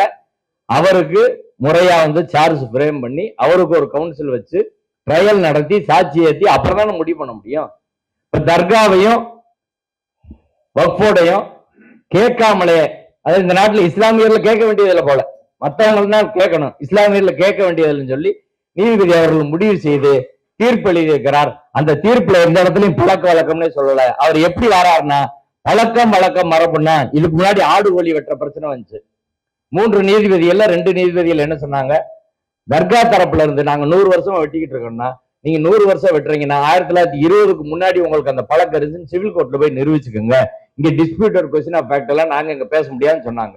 அவருக்கு முறையா சார்ஜ் பிரேம் பண்ணி அவருக்கு ஒரு கவுன்சில் வச்சு ட்ரையல் நடத்தி சாட்சி ஏற்றி அப்புறம் தானே முடிவு பண்ண முடியும். இப்ப தர்காவையும் வக்ஃபோடையும் கேட்காமலே, அதாவது இந்த நாட்டுல இஸ்லாமியர்ல கேட்க வேண்டியதில்லை போல, மற்றவங்க தான் கேட்கணும், இஸ்லாமியர்ல கேட்க வேண்டியதில்லைன்னு சொல்லி நீதிபதி அவர்கள் முடிவு செய்து தீர்ப்பு எழுதியிருக்கிறார். அந்த தீர்ப்புல எந்த இடத்துலயும் பழக்க வழக்கம்னே சொல்லல. அவர் எப்படி வராருன்னா, பழக்கம் வழக்கம் மரபுன்னா, இதுக்கு முன்னாடி ஆடு கோழி வெட்டுற பிரச்சனை வந்துச்சு. 3 நீதிபதிகள் 2 நீதிபதிகள் என்ன சொன்னாங்க, தர்கா தரப்புல இருந்து நாங்க 100 வருஷமா வெட்டிக்கிட்டு இருக்கோம்னா நீங்க 100 வருஷம் வெட்டுறீங்கன்னா 1920க்கு முன்னாடி உங்களுக்கு அந்த பழக்கம் இருந்துன்னு சிவில் கோர்ட்ல போய் நிரூபிச்சுக்கோங்க, இங்க டிஸ்பியூட்டட் கொஸ்டின் ஆஃப் ஃபேக்ட் எல்லாம் நாங்க இங்க பேச முடியாதுன்னு சொன்னாங்க.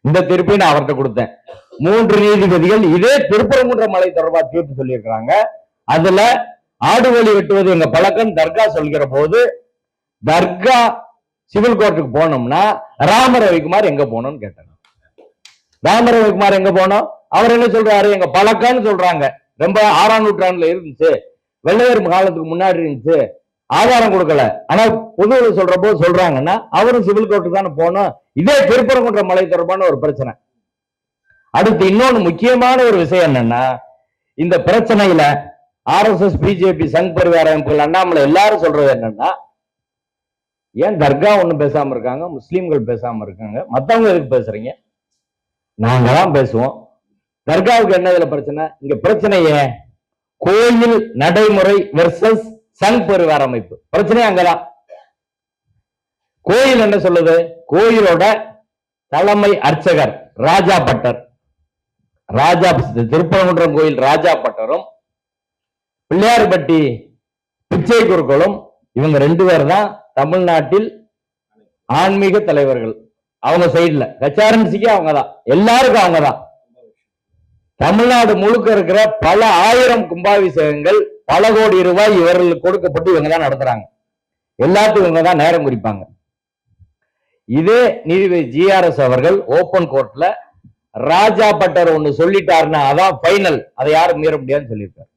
இந்த தீர்ப்பை நான் அவர்கிட்ட கொடுத்தேன். 3 நீதிபதிகள் இதே திருப்பரங்குன்ற மலை தொடர்பா தீர்ப்பு சொல்லியிருக்கிறாங்க. அதுல ஆடுவழி வெட்டுவது எங்க பழக்கம் தர்கா சொல்கிற போது, தர்கா சிவில் கோர்ட்டுக்கு போனோம்னா ராம ரவிக்குமார் எங்க போனோம்னு கேட்டாங்க. ராம ரவிக்குமார் எங்க போனோம்? அவர் என்ன சொல்றாரு, எங்க பழக்கம்னு சொல்றாங்க. ரொம்ப 6ஆம் நூற்றாண்டுல இருந்துச்சு, வெள்ளையர் காலத்துக்கு முன்னாடி இருந்துச்சு, ஆதாரம் கொடுக்கல. ஆனா பொதுவில் சொல்ற போது சொல்றாங்கன்னா அவரும் சிவில் கோர்ட்டு தானே போனோம். இதே திருப்பரங்குன்ற மலை தொடர்பான ஒரு பிரச்சனை. அடுத்து இன்னொன்னு முக்கியமான ஒரு விஷயம் என்னன்னா, இந்த பிரச்சனையில RSS பிஜேபி சங் பரிவார அமைப்புகள் அண்ணாமலை எல்லாரும் சொல்றது என்னன்னா, ஏன் தர்கா ஒண்ணும் பேசாம இருக்காங்க, முஸ்லீம்கள் பேசாம இருக்காங்க, மத்தவங்க எதுக்கு பேசுறீங்க? நாங்க தான் பேசுவோம். தர்காவுக்கு என்ன இதுல பிரச்சனை? இங்க பிரச்சனையே கோயில் நடைமுறை வெர்சஸ் சங் பரிவார அமைப்பு பிரச்சனை அங்கதான். கோயில் என்ன சொல்லுது? கோயிலோட தலைமை அர்ச்சகர் ராஜா பட்டர், திருப்பரங்குன்றம் கோயில் ராஜா பட்டரும் பிள்ளையார்பட்டி பிச்சை குருக்களும், இவங்க 2 பேர் தான் தமிழ்நாட்டில் ஆன்மீக தலைவர்கள். அவங்க சைட்ல HRNCக்கு அவங்க தான், எல்லாருக்கும் அவங்க தான். தமிழ்நாடு முழுக்க இருக்கிற பல ஆயிரம் கும்பாபிஷேகங்கள் பல கோடி ரூபாய் இவர்களுக்கு கொடுக்கப்பட்டு இவங்க தான் நடத்துறாங்க. எல்லாத்துக்கும் இவங்க தான் நேரம் குறிப்பாங்க. இதே நீதிபதி ஜிஆர்எஸ் அவர்கள் ஓபன் கோர்ட்ல ராஜா பட்டர் ஒண்ணு சொல்லிட்டாருன்னா அதான் பைனல், அதை யாரும் மீற முடியாதுன்னு சொல்லியிருக்காரு.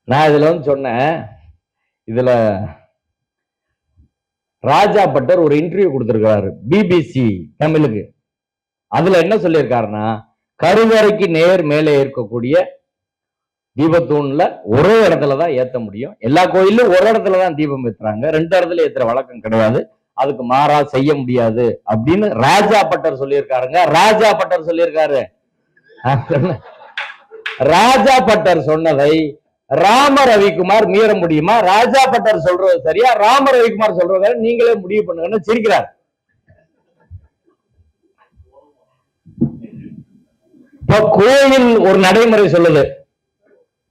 நான் இதுல சொன்னேன், இதுல ராஜா பட்டர் ஒரு இன்டர்வியூ கொடுத்திருக்கிறாரு பிபிசி தமிழுக்கு. அதுல என்ன சொல்லியிருக்காருன்னா, கருவறைக்கு நேர் மேலே இருக்கக்கூடிய தீபத்தூண்ல ஒரே இடத்துலதான் ஏத்த முடியும். எல்லா கோயிலும் ஒரு இடத்துலதான் தீபம் ஏத்துறாங்க, 2 இடத்துல ஏத்துற வழக்கம் கிடையாது, அதுக்கு மாறா செய்ய முடியாது அப்படின்னு ராஜா பட்டர் சொல்லியிருக்காருங்க. ராஜா பட்டர் சொல்லியிருக்காரு. ராஜா பட்டர் சொன்னதை ராம ரவிக்குமார் மீற முடியுமா? ராஜா பட்டர் சொல்றது சரியா, ராம ரவிக்குமார் சொல்றத நீங்களே முடிவு பண்ணுங்கன்னு சிரிக்கிறார். இப்ப கோயில் ஒரு நடைமுறை சொல்லுது,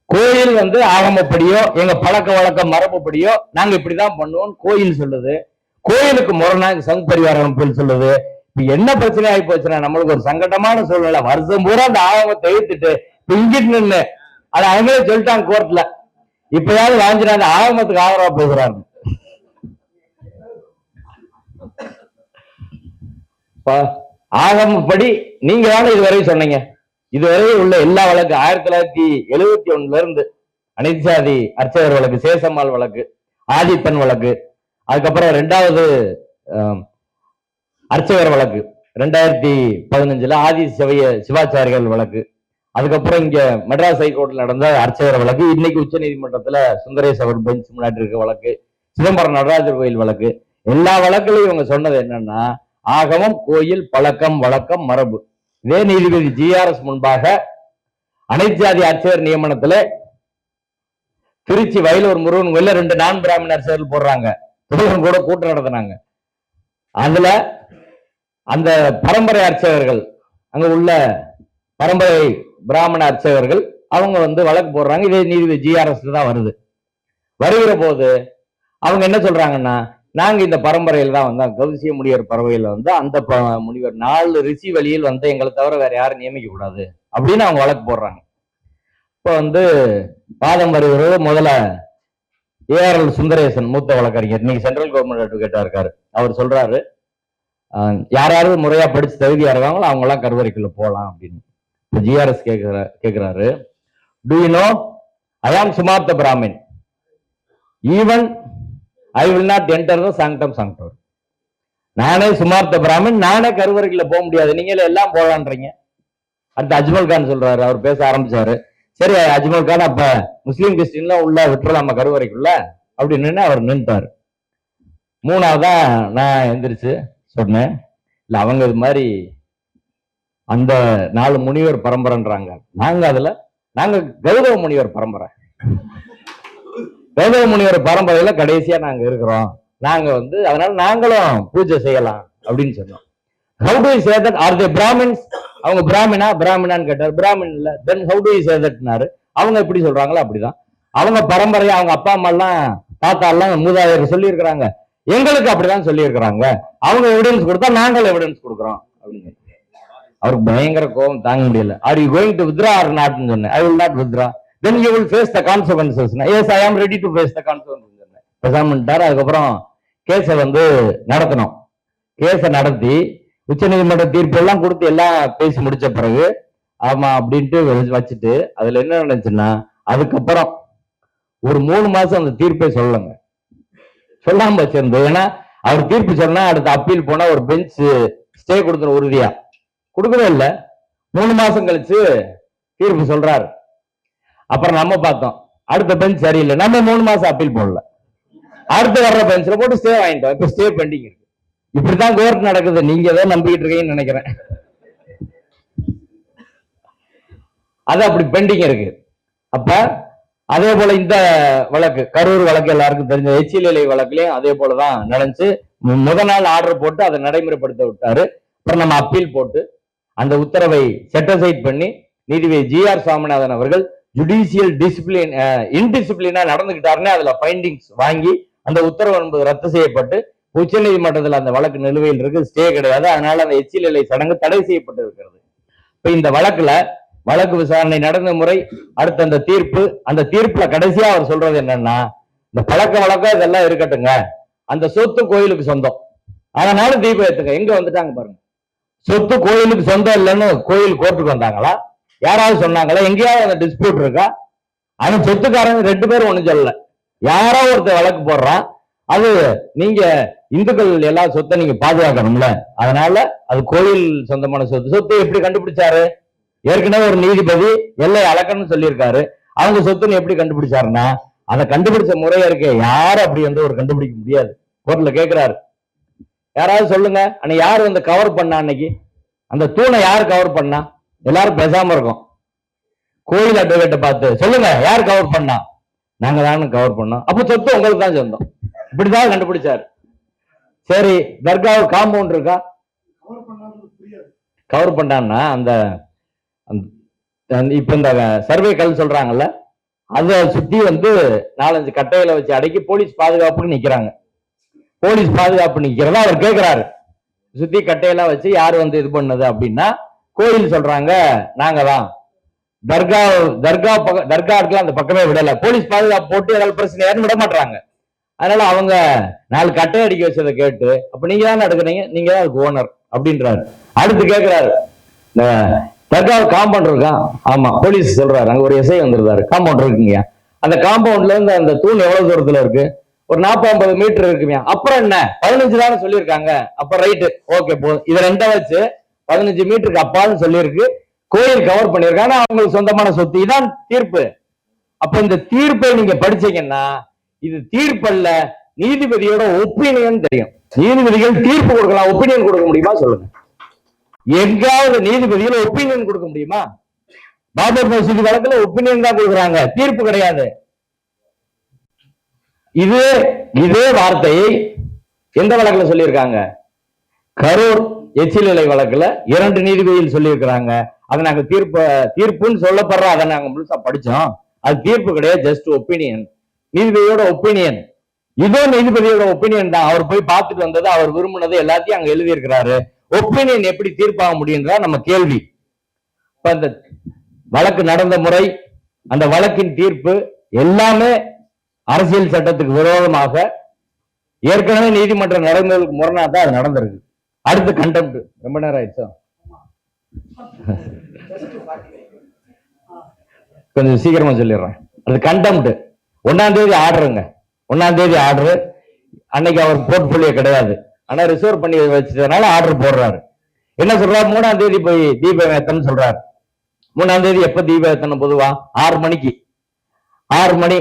கோயில் ஆகமப்படியோ எங்க பழக்க வழக்க மரபுப்படியோ நாங்க இப்படிதான் பண்ணுவோம் கோயில் சொல்லுது. கோயிலுக்கு முரணா சங் பரிவார அமைப்புகள் சொல்லுது. இப்ப என்ன பிரச்சனை ஆகி போச்சுன்னா, நம்மளுக்கு ஒரு சங்கடமான சூழ்நிலை. வருஷம் பூரா அந்த ஆகமத்தை எழுத்துட்டு இங்கிட்டு நின்று அதை அவங்களே சொல்லிட்டாங்க கோர்ட்ல. இப்பயாவது வாங்கினா அந்த ஆகமத்துக்கு ஆதரவா பேசுறாங்க. ஆகமப்படி நீங்க தானே இதுவரை சொன்னீங்க, இதுவரை உள்ள எல்லா வழக்கு 1971 இருந்து அனைத்து சாதி அர்ச்சகர் வழக்கு, சேசம்மாள் வழக்கு, ஆதித்தன் வழக்கு, அதுக்கப்புறம் 2வது அர்ச்சகர் வழக்கு 2015 ஆதி சிவாச்சாரிகள் வழக்கு, அதுக்கப்புறம் இங்க மெட்ராஸ் ஹைகோர்ட்ல நடந்த அர்ச்சகர் வழக்கு, இன்னைக்கு உச்ச நீதிமன்றத்துல சுந்தரேஷ் அவர் பெஞ்ச் முன்னாடி இருக்க வழக்கு, சிதம்பரம் நடராஜர் கோயில் வழக்கு. எல்லா வழக்குலையும் இவங்க சொன்னது என்னன்னா, ஆகமம், கோயில், பழக்கம், வழக்கம், மரபு. இதே நீதிபதி ஜிஆர்எஸ் முன்பாக அனைத்து ஜாதி அர்ச்சகர் நியமனத்துல திருச்சி வயலூர் முருகன் கோயில 2 நான் பிராமண அர்ச்சகர்கள் போடுறாங்க, கூட கூட்டம் நடத்தினாங்க. அதுல அந்த பரம்பரை அர்ச்சகர்கள், அங்க உள்ள பரம்பரை பிராமண அர்ச்சகர்கள் அவங்க வழக்கு போடுறாங்க. இதே நீதிபதி ஜிஆர்எஸ் தான் வருது. வருகிற போது அவங்க என்ன சொல்றாங்கன்னா, நாங்க இந்த பரம்பரையில் தான் வந்தோம், கௌசிய முனிவர் பறவையில அந்த முனிவர் 4 ரிஷி வழியில் எங்களை தவிர வேற யாரும் நியமிக்க கூடாது அப்படின்னு அவங்க வழக்கு போடுறாங்க. இப்ப வாதம் வருகிறது. முதல்ல ஏஆர்எல் சுந்தரேசன் மூத்த வழக்கறிஞர், இன்னைக்கு சென்ட்ரல் கவர்மெண்ட் அட்வொகேட்டா இருக்காரு, அவர் சொல்றாரு, யாராவது முறையா படிச்சு தகுதியா இருக்காங்களோ அவங்க எல்லாம் கருவறைக்குள்ள போகலாம் அப்படின்னு. ஜிஆர்எஸ் கேக்குறாரு, to you know I am Smartha Brahmin, even I will not enter the sanctum sanctorum. நானே சுமார்த்த பிராமின், நானே கருவறைக்குள்ள போக முடியாது, நீங்களே எல்லாம் போகலான்றீங்க. அடுத்து அஜ்மல் கான் சொல்றாரு, அவர் பேச ஆரம்பிச்சாரு. சரி அஜ்மல் கான், அப்ப முஸ்லீம் கிறிஸ்டின்லாம் உள்ள விட்டுறலாம கருவறைக்குள்ள அப்படின்னு அவர் நின்றாரு. 3வதா நான் எந்திரிச்சு சொன்னேன், இல்ல அவங்க இது மாதிரி அந்த 4 முனிவர் பரம்பரைன்றாங்க, நாங்க கௌதம முனிவர் பரம்பரை, கௌதம முனிவர் பரம்பரையில கடைசியா நாங்க இருக்கிறோம், நாங்க அதனால நாங்களும் பூஜை செய்யலாம் அப்படின்னு சொன்னோம். How do you say that? Are they Brahmins? அவங்க பிராமினான்னு கேட்டார். பிராமின் இல்ல. Then how do you say that? அவங்க எப்படி சொல்றாங்களோ அப்படிதான். அவங்க பரம்பரையா அவங்க அப்பா அம்மா எல்லாம் தாத்தா எல்லாம் மூதாதையர் சொல்லி இருக்கிறாங்க, எங்களுக்கு அப்படிதான் சொல்லி இருக்கிறாங்க, அவங்க எவிடன்ஸ் கொடுத்தா நாங்கள் எவிடன்ஸ் கொடுக்குறோம் அப்படின்னு. அவருக்கு பயங்கர கோபம் தாங்க முடியல. Are you going to withdraw or not? சொன்னேன். I will not withdraw. Then you will face the consequences. Yes, I am ready to face the consequences. பேசாமட்டாரு. அதுக்கப்புறம் கேஸ நடத்தணும். கேஸ நடத்தி உச்ச நீதிமன்ற தீர்ப்பு எல்லாம் கொடுத்து எல்லாம் பேசி முடிச்ச பிறகு ஆமா அப்படின்ட்டு வச்சுட்டு, அதுல என்ன நடந்துச்சுன்னா, அதுக்கப்புறம் ஒரு 3 மாசம் அந்த தீர்ப்பை சொல்லலங்க, சொல்லாம வச்சிருந்து. ஏன்னா அவர் தீர்ப்பு சொன்னா அடுத்த அப்பீல் போனா ஒரு பெஞ்ச் ஸ்டே கொடுத்துரும், உறுதியா கொடுக்கவே இல்லை. 3 மாசம் கழிச்சு தீர்ப்பு சொல்றாரு. அப்புறம் நம்ம பார்த்தோம், அடுத்த பெஞ்ச் சரியில்லை, நம்ம 3 மாசம் அப்பீல் போடல, அடுத்த வர்ற பெஞ்ச்ல போட்டு ஸ்டே வாங்கிட்டோம். இப்ப ஸ்டே பெண்டிங் இருக்கு. இப்படித்தான் கோர்ட் நடக்குது. நீங்க ஏதோ நம்பிக்கிட்டு இருக்கீங்கன்னு நினைக்கிறேன். அது அப்படி பெண்டிங் இருக்கு. அப்ப அதே போல இந்த வழக்கு, கரூர் வழக்கு எல்லாருக்கும் தெரிஞ்ச எச்சிலை வழக்குலயும் அதே போலதான் நடந்துச்சு. முதல் நாள் ஆர்டர் போட்டு அதை நடைமுறைப்படுத்த விட்டாரு. அப்புறம் நம்ம அப்பீல் போட்டு அந்த உத்தரவை செட்டசைட் பண்ணி நீதிபதி ஜிஆர் சுவாமிநாதன் அவர்கள் ஜுடிஷியல் டிசிப்ளின் இன்டிசிப்ளினா நடந்துகிட்டாருன்னு அதுல ஃபைண்டிங்ஸ் வாங்கி அந்த உத்தரவு என்பது ரத்து செய்யப்பட்டு உச்ச நீதிமன்றத்தில் அந்த வழக்கு நிலுவையில் இருக்கு, ஸ்டே கிடையாது. அதனால அந்த எச்சிலை சடங்கு தடை செய்யப்பட்டு இருக்கிறது. இப்ப இந்த வழக்குல வழக்கு விசாரணை நடந்த முறை, அடுத்த அந்த தீர்ப்பு, அந்த தீர்ப்புல கடைசியா அவர் சொல்றது என்னன்னா, இந்த பழக்க வழக்கம் இதெல்லாம் இருக்கட்டுங்க, அந்த சொத்து கோயிலுக்கு சொந்தம், அதனால தீபம் ஏத்துங்க. எங்க வந்துட்டாங்க பாருங்க. சொத்து கோயிலுக்கு சொந்தம் இல்லைன்னு கோயில் கோர்ட்டுக்கு வந்தாங்களா? யாராவது சொன்னாங்களா? எங்கேயாவது அந்த டிஸ்பியூட் இருக்கா? அவன் சொத்துக்காரங்க 2 பேரும் ஒண்ணும் சொல்லல. யாரோ ஒருத்தர் வழக்கு போடுறான், அது நீங்க இந்துக்கள் எல்லா சொத்தை நீங்க பாதுகாக்கணும்ல, அதனால அது கோயில் சொந்தமான சொத்து. சொத்து எப்படி கண்டுபிடிச்சாரு? ஏற்கனவே ஒரு நீதிபதி எல்லை அளக்கணும்னு சொல்லியிருக்காரு. அவங்க சொத்துன்னு எப்படி கண்டுபிடிச்சாருன்னா, அதை கண்டுபிடிச்ச முறையா இருக்கு. யாரும் அப்படி வந்து ஒரு கண்டுபிடிக்க முடியாது. கோர்ட்ல கேட்கிறாரு, யாராவது சொல்லுங்க, அன்னைக்கு யாரு வந்து கவர் பண்ணா? அன்னைக்கு அந்த தூணை யாரு கவர் பண்ணா? எல்லாரும் பேசாம இருக்கும். கோயில் அட்வொகேட்டை பார்த்து சொல்லுங்க, யார் கவர் பண்ணா? நாங்க தானே கவர் பண்ணோம். அப்ப சொத்து உங்களுக்கு தான் சொந்தம். இப்படிதான் கண்டுபிடிச்சாரு. சரி, தர்காவு காம்பவுண்ட் இருக்கா? கவர் பண்ணான்னா அந்த இப்ப இந்த சர்வே கல் சொல்றாங்கல்ல, அதை சுத்தி வந்து 4-5 கட்டையில வச்சு அடக்கி போலீஸ் பாதுகாப்புன்னு நிக்கிறாங்க. போலீஸ் பாதுகாப்பு நிக்கிறதா அவர் கேட்கிறாரு. சுத்தி கட்டையெல்லாம் வச்சு யாரு வந்து இது பண்ணது அப்படின்னா, கோயில் சொல்றாங்க நாங்க தான். தர்காவுக்குலாம் அந்த பக்கமே விடல. போலீஸ் பாதுகாப்பு போட்டு ஏதாவது பிரச்சனை விட மாட்டாங்க. அதனால அவங்க 4 கட்டை அடிக்க வச்சதை கேட்டு, அப்ப நீங்க தானே எடுக்கிறீங்க, நீங்க தான் அதுக்கு ஓனர் அப்படின்றாரு. அடுத்து கேட்கிறாரு, தர்காவு காம்பவுண்ட் இருக்கா? ஆமா. போலீஸ் சொல்றாரு, அங்க ஒரு எஸ்ஐ வந்திருந்தாரு, காம்பவுண்ட் இருக்குங்க. அந்த காம்பவுண்ட்ல இருந்து அந்த தூண் எவ்வளவு தூரத்துல இருக்கு? ஒரு 40-50 மீட்டர் இருக்குங்க. அப்புறம் என்ன, 15 தானே சொல்லியிருக்காங்க. அப்ப ரைட்டு, ஓகே போதும். இதை 2 வச்சு 15 மீட்டருக்கு அப்பான்னு சொல்லியிருக்கு. கோயில் கவர் பண்ணியிருக்காங்க, அவங்களுக்கு சொந்தமான சொத்து. இதான் தீர்ப்பு. அப்ப இந்த தீர்ப்பை நீங்க படிச்சீங்கன்னா, இது தீர்ப்பல்ல, நீதிபதியோட ஒப்பீனியன் தெரியும். நீதிபதிகள் தீர்ப்பு கொடுக்கலாம், ஒப்பீனியன் கொடுக்க முடியுமா சொல்லுங்க? எங்காவது நீதிபதிகள் ஒப்பீனியன் கொடுக்க முடியுமா? பாபர் மசூதி வழக்குல ஒப்பீனியன் தான் கொடுக்குறாங்க, தீர்ப்பு கிடையாது. இதே வார்த்தையை எந்த வழக்குல சொல்லியிருக்காங்க? கரூர் எச்சில் நிலை வழக்குல 2 நீதிபதிகள் சொல்லியிருக்கிறாங்க. அதை நாங்க தீர்ப்புன்னு சொல்லப்படுறோம், அதை நாங்க முழுசா படிச்சோம். அது தீர்ப்பு கிடையாது, ஜஸ்ட் ஒப்பீனியன். நீதிபதியோட ஒப்பீனியன். இதோ நீதிபதியோட ஒப்பீனியன் தான். அவர் போய் பார்த்துட்டு வந்தது, அவர் விரும்பினது எல்லாத்தையும் அங்க எழுதி இருக்கிறாரு. ஒப்பீனியன் எப்படி தீர்ப்பாக முடியுன்றா நம்ம கேள்வி. இப்ப அந்த வழக்கு நடந்த முறை, அந்த வழக்கின் தீர்ப்பு எல்லாமே அரசியல் சட்டத்துக்கு விரோதமாக, ஏற்கனவே நீதிமன்ற நடைமுறைகளுக்கு முரணா தான் அது நடந்திருக்கு. அடுத்து கண்டெம்ட். ரொம்ப நேரம் ஆயிடுச்சா? கொஞ்சம் சீக்கிரமா சொல்லிடுறேன். அது கண்டெம்ட். 1ஆம் தேதி ஆர்டருங்க. 1ஆம் தேதி ஆர்டரு. அன்னைக்கு அவர் போர்ட்போலியோ கிடையாது, ஆனா ரிசர்வ் பண்ணி வச்சதுனால ஆர்டர் போடுறாரு. என்ன சொல்றாரு? 3ஆம் தேதி போய் தீபம் ஏத்தன்னு சொல்றாரு. 3ஆம் தேதி எப்ப தீபம் ஏத்தணும்? பொதுவா 6 மணிக்கு. 6 மணி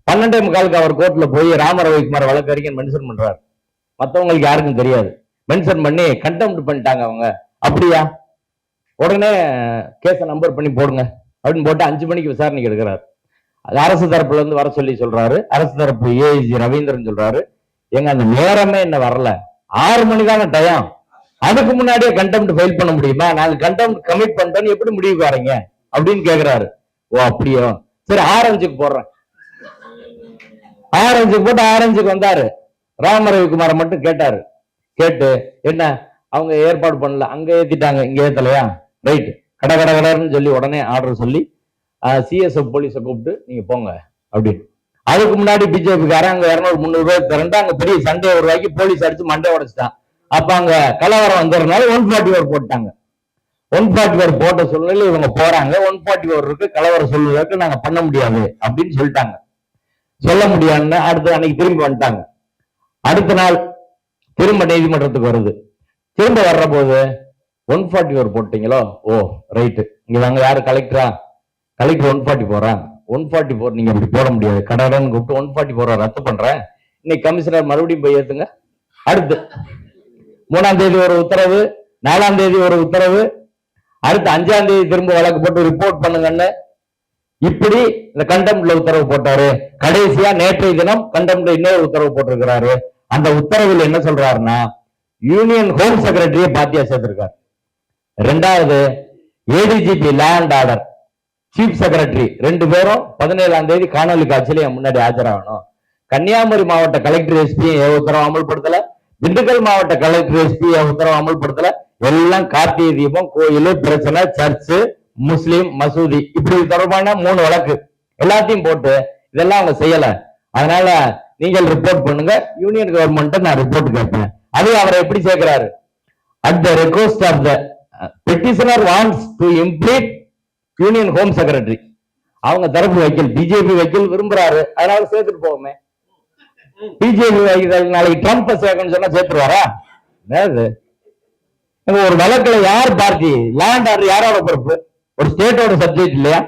12:45 அவர் கோர்ட்ல போய் ரவிக்குமார் வழக்கறிஞர் மென்ஷன் பண்றாரு. மற்றவங்களுக்கு யாருக்கும் தெரியாது. மென்ஷன் பண்ணி கண்டெம்ட் பண்ணிட்டாங்க அவங்க. அப்படியா? உடனே கேஸை நம்பர் பண்ணி போடுங்க அப்படின்னு போட்டு 5 மணிக்கு விசாரணைக்கு எடுக்கிறாரு. அது அரசு தரப்புல இருந்து வர சொல்லி சொல்றாரு. அரசு தரப்பு ஏஐஜி ரவீந்திரன் சொல்றாரு, எங்க அந்த நேரமே என்ன வரல, 6 மணி தானே டயம், அதுக்கு முன்னாடியே கண்டெம்ட் ஃபைல் பண்ண முடியுமா? நாங்க கண்டெம்ட் கமிட் பண்ணிட்டோன்னு எப்படி முடிவுக்கு வரீங்க அப்படின்னு கேக்குறாரு. ஓ அப்படியோ, சரி ஆரஞ்சுக்கு போடுறேன். ஆரஞ்சுக்கு போட்டு ஆரஞ்சுக்கு வந்தாரு. ரவிக்குமாரை மட்டும் கேட்டாரு. கேட்டு என்ன அவங்க ஏற்பாடு பண்ணல, அங்க ஏத்திட்டாங்க, இங்க ஏத்தலையா, ரைட், கடன்னு சொல்லி உடனே ஆர்டர் சொல்லி சிஎஸ்எஃப் போலீஸை கூப்பிட்டு நீங்க போங்க அப்படின்னு. அதுக்கு முன்னாடி பிஜேபிக்காரன் அங்க 200-300 ரூபாய் திரண்டு அங்க பெரிய சண்டை உருவாக்கி போலீஸ் அடிச்சு மண்டை உடைச்சிட்டான். அப்ப அங்க கலவரம் வந்ததுனால 141 போட்டாங்க. 141 போட்ட சூழ்நிலை இவங்க போறாங்க. 141 இருக்கு, கலவரம் சொல்லுவதற்கு நாங்க பண்ண முடியாது அப்படின்னு சொல்லிட்டாங்க. சொல்ல முடியாதுன்னு அடுத்த அன்னைக்கு திரும்பி வந்துட்டாங்க. அடுத்த நாள் திரும்ப நீதிமன்றத்துக்கு வருது. திரும்ப வர்ற போது 141 போட்டீங்களோ? ஓ ரைட்டு, இங்க வாங்க. யாரு? கலெக்டரா? கலெக்டர் 140 போறான். 144 நீங்க அப்படி போட முடியாது, கடன்னு கூப்பிட்டு 144 ரத்து பண்றேன். இன்னைக்கு கமிஷனர் மறுபடியும் போய் ஏத்துங்க. அடுத்து 3ஆம் தேதி ஒரு உத்தரவு, 4ஆம் தேதி ஒரு உத்தரவு, அடுத்து 5ஆம் தேதி திரும்ப வழக்கு போட்டு ரிப்போர்ட் பண்ணுங்கன்னு இப்படி இந்த கண்டெம்ட்ல உத்தரவு போட்டாரு. கடைசியா நேற்றைய தினம் கண்டெம்ட்ல இன்னொரு உத்தரவு போட்டிருக்கிறாரு. அந்த உத்தரவில் என்ன சொல்றாருன்னா, யூனியன் ஹோம் செக்ரட்டரியை பாத்தியா சேர்த்திருக்காரு. 2வது ADGP law and order, chief secretary 2 பேரும் 17ஆம் தேதி காணொலி காட்சியில முன்னாடி ஆஜராகணும். கன்னியாகுமரி மாவட்ட கலெக்டர் எஸ்பி உத்தரவு அமல்படுத்தல, திண்டுக்கல் மாவட்ட கலெக்டர் எஸ்பி உத்தரவு அமல்படுத்தல. எல்லாம் கார்த்திகை தீபம், கோயில் பிரச்சனை, சர்ச்சு, முஸ்லீம், மசூதி இப்படி தொடர்பான 3 வழக்கு எல்லாத்தையும் போட்டு இதெல்லாம் அவங்க செய்யல. அதனால நீங்கள் ரிப்போர்ட் பண்ணுங்க, யூனியன் கவர்மெண்ட் நான் ரிப்போர்ட் கேட்பேன். அது அவரை எப்படி சேர்க்கிறாரு? At the request of the petitioner wants to implead union home secretary. அவங்க தரப்பு வைக்கல் பிஜேபி வைக்கல் விரும்புறாரு, அதனால சேர்த்துட்டு போவோமே. பிஜேபி வைக்கல் நாளைக்கு ட்ரம்ப் சேர்க்கணும்னு சொன்னா சேர்த்துருவாரா? ஒரு வழக்குல யார் பார்ட்டி, லேண்ட் ஆர்டர் யாரோட பொறுப்பு? ஒரு ஸ்டேட்டோட சப்ஜெக்ட் இல்லையா?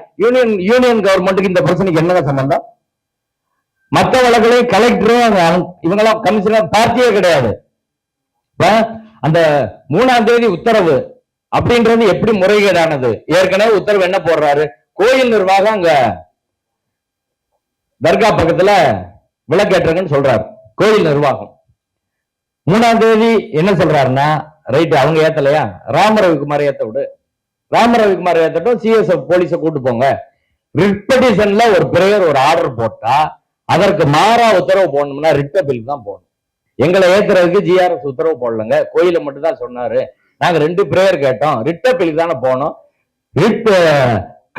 யூனியன் கவர்மெண்ட்டுக்கு இந்த பிரச்சனைக்கு என்ன சம்பந்தம்? மற்ற வழக்குல கலெக்டரும் இவங்கெல்லாம் கமிஷனர் பார்ட்டியே கிடையாது. அந்த 3ஆம் தேதி உத்தரவு அப்படின்றது எப்படி முறைகேடானது? ஏற்கனவே உத்தரவு என்ன போடுறாரு? கோயில் நிர்வாகம் அங்க தர்கா பக்கத்துல விளக்கேற்றுங்கன்னு சொல்றாரு கோயில் நிர்வாகம். 3ஆம் தேதி என்ன சொல்றாருன்னா, ரைட் அவங்க ஏத்தலையா, ராமரவிக்குமார் ஏத்த விடு, ராமரவிக்குமார் ஏத்தட்டும், சிஎஸ்எஃப் போலீஸை கூட்டு போங்க. ரிட் பெட்டிஷன்ல ஒரு பிரேயர் ஒரு ஆர்டர் போட்டா அதற்கு மாறா உத்தரவு போடணும்னா ரிட் அப்பீல் தான் போடணும். எங்களை ஏத்துறதுக்கு ஜிஆர்எஸ் உத்தரவு போடலங்க, கோயில மட்டும் தான் சொன்னாரு. நாங்க 2 பிரேயர் கேட்டோம், ரிட் அப்பீல் தானே போனோம். ரிட்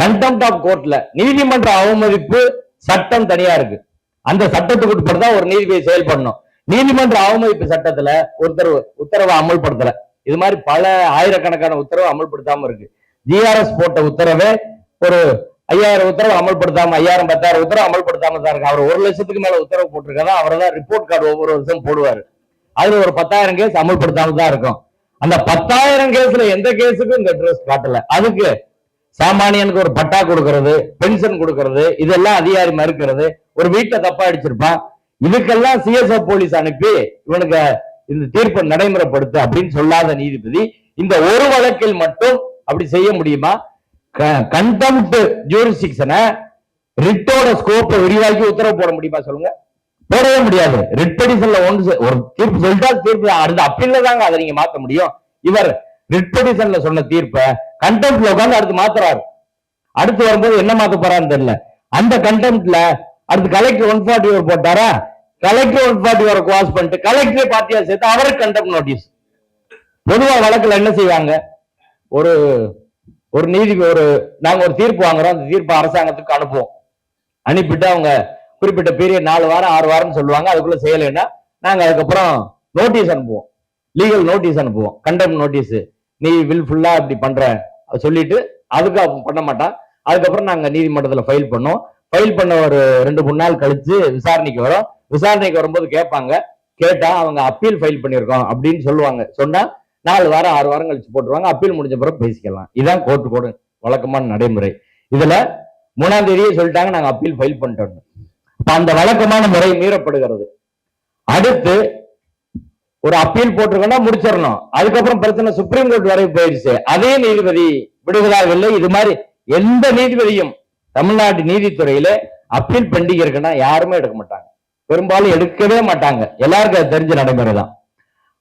கண்டெம்ட் ஆஃப் கோர்ட்ல நீதிமன்ற அவமதிப்பு சட்டம் தனியா இருக்கு. அந்த சட்டத்துக்கு உட்பட்டு தான் ஒரு நீதிபதி செயல்படணும். நீதிமன்ற அவமதிப்பு சட்டத்துல உத்தரவை அமல்படுத்தல. இது மாதிரி பல ஆயிரக்கணக்கான உத்தரவு அமல்படுத்தாம இருக்கு. ஜிஆர்எஸ் போட்ட உத்தரவே ஒரு 5000 உத்தரவு அமல்படுத்தாம, 1000 10,000 உத்தரவு அமல்படுத்தாம தான் இருக்கு. அவர் 1 லட்சத்துக்கு மேல உத்தரவு போட்டிருக்கா, அவர் தான் ரிப்போர்ட் கார்டு ஒவ்வொரு வருஷம் போடுவாரு. அதுல ஒரு 10,000 கேஸ் அமல்படுத்தாம தான் இருக்கும். அந்த 10,000 கேஸ்ல எந்த கேஸுக்கும் இந்த அட்ரஸ் காட்டல. அதுக்கு சாமானியனுக்கு ஒரு பட்டா கொடுக்கறது, பென்ஷன் கொடுக்கறது, இதெல்லாம் அதிகாரி மறுக்கிறது. ஒரு வீட்டை தப்பா அடிச்சிருப்பான், இதுக்கெல்லாம் சிஎஸ்எஃப் போலீஸ் அனுப்பி இவனுக்கு இந்த தீர்ப்பை நடைமுறைப்படுத்து அப்படின்னு சொல்லாத நீதிபதி இந்த ஒரு வழக்கில் மட்டும் அப்படி செய்ய முடியுமா? கண்டெம்ட் ஜூரிஸ்டிக்ஷனை ரிட்டோட ஸ்கோப்பை விரிவாக்கி உத்தரவு போட முடியுமா சொல்லுங்க? போடவே முடியாது. ரிட் பெட்டிஷன்ல ஒரு தீர்ப்பு சொல்லிட்டா தீர்ப்பு அடுத்த அப்பீல்ல தாங்க அதை நீங்க மாத்த முடியும். இவர் ரிட் பெட்டிஷன்ல சொன்ன தீர்ப்பை கண்டெம்ட்ல உட்காந்து அடுத்து மாத்துறாரு. அடுத்து வரும்போது என்ன மாத்த போறான்னு தெரியல. அந்த கண்டெம்ட்ல அடுத்து கலெக்டர் 141 போட்டாரா, கலெக்டர் 141 குவாஸ் பண்ணிட்டு கலெக்டரே பார்ட்டியா சேர்த்து அவருக்கு கண்டெம்ட் நோட்டீஸ். பொதுவா வழக்குல என்ன செய்வாங்க, ஒரு நீதி நாங்க ஒரு தீர்ப்பு வாங்குறோம், அந்த தீர்ப்பு அரசாங்கத்துக்கு அனுப்புவோம். அனுப்பிட்டு அவங்க குறிப்பிட்ட பீரியட் 4 வாரம் 6 வாரம் சொல்லுவாங்க. அதுக்குள்ள செய்யலைன்னா நாங்க அதுக்கப்புறம் நோட்டீஸ் அனுப்புவோம், லீகல் நோட்டீஸ் அனுப்புவோம், கண்டெம்ட் நோட்டீஸ். நீ வில்ஃபுல்லா இப்படி பண்ற சொல்லிட்டு அதுக்கு பண்ண மாட்டான். அதுக்கப்புறம் நாங்க நீதிமன்றத்துல ஃபைல் பண்ணோம். ஃபைல் பண்ண ஒரு 2-3 நாள் கழிச்சு விசாரணைக்கு வரும். விசாரணைக்கு வரும்போது கேட்பாங்க, கேட்டா அவங்க அப்பீல் ஃபைல் பண்ணிருக்கோம் அப்படின்னு சொல்லுவாங்க. சொன்னா 4 வாரம் 6 வாரம் கழிச்சு போட்டுருவாங்க. அப்பீல் முடிஞ்ச பிறகு பேசிக்கலாம். இதுதான் கோர்ட்டு வழக்கமான நடைமுறை. இதுல 3ஆம் தேதியே சொல்லிட்டாங்க நாங்க அப்பீல் ஃபைல் பண்ணிட்டோம். அந்த வழக்கமான முறை மீறப்படுகிறது. அடுத்து ஒரு அப்பீல் போட்டிருக்கோம்னா முடிச்சிடணும். அதுக்கப்புறம் பிரச்சனை சுப்ரீம் கோர்ட் வரை போயிடுச்சு, அதே நீதிபதி விடுவதாக இல்லை. இது மாதிரி எந்த நீதிபதியும் தமிழ்நாட்டு நீதித்துறையில அப்பீல் பெண்டிங் இருக்குன்னா யாருமே எடுக்க மாட்டாங்க, பெரும்பாலும் எடுக்கவே மாட்டாங்க. எல்லாருக்கும் அது தெரிஞ்ச நடைமுறை தான்.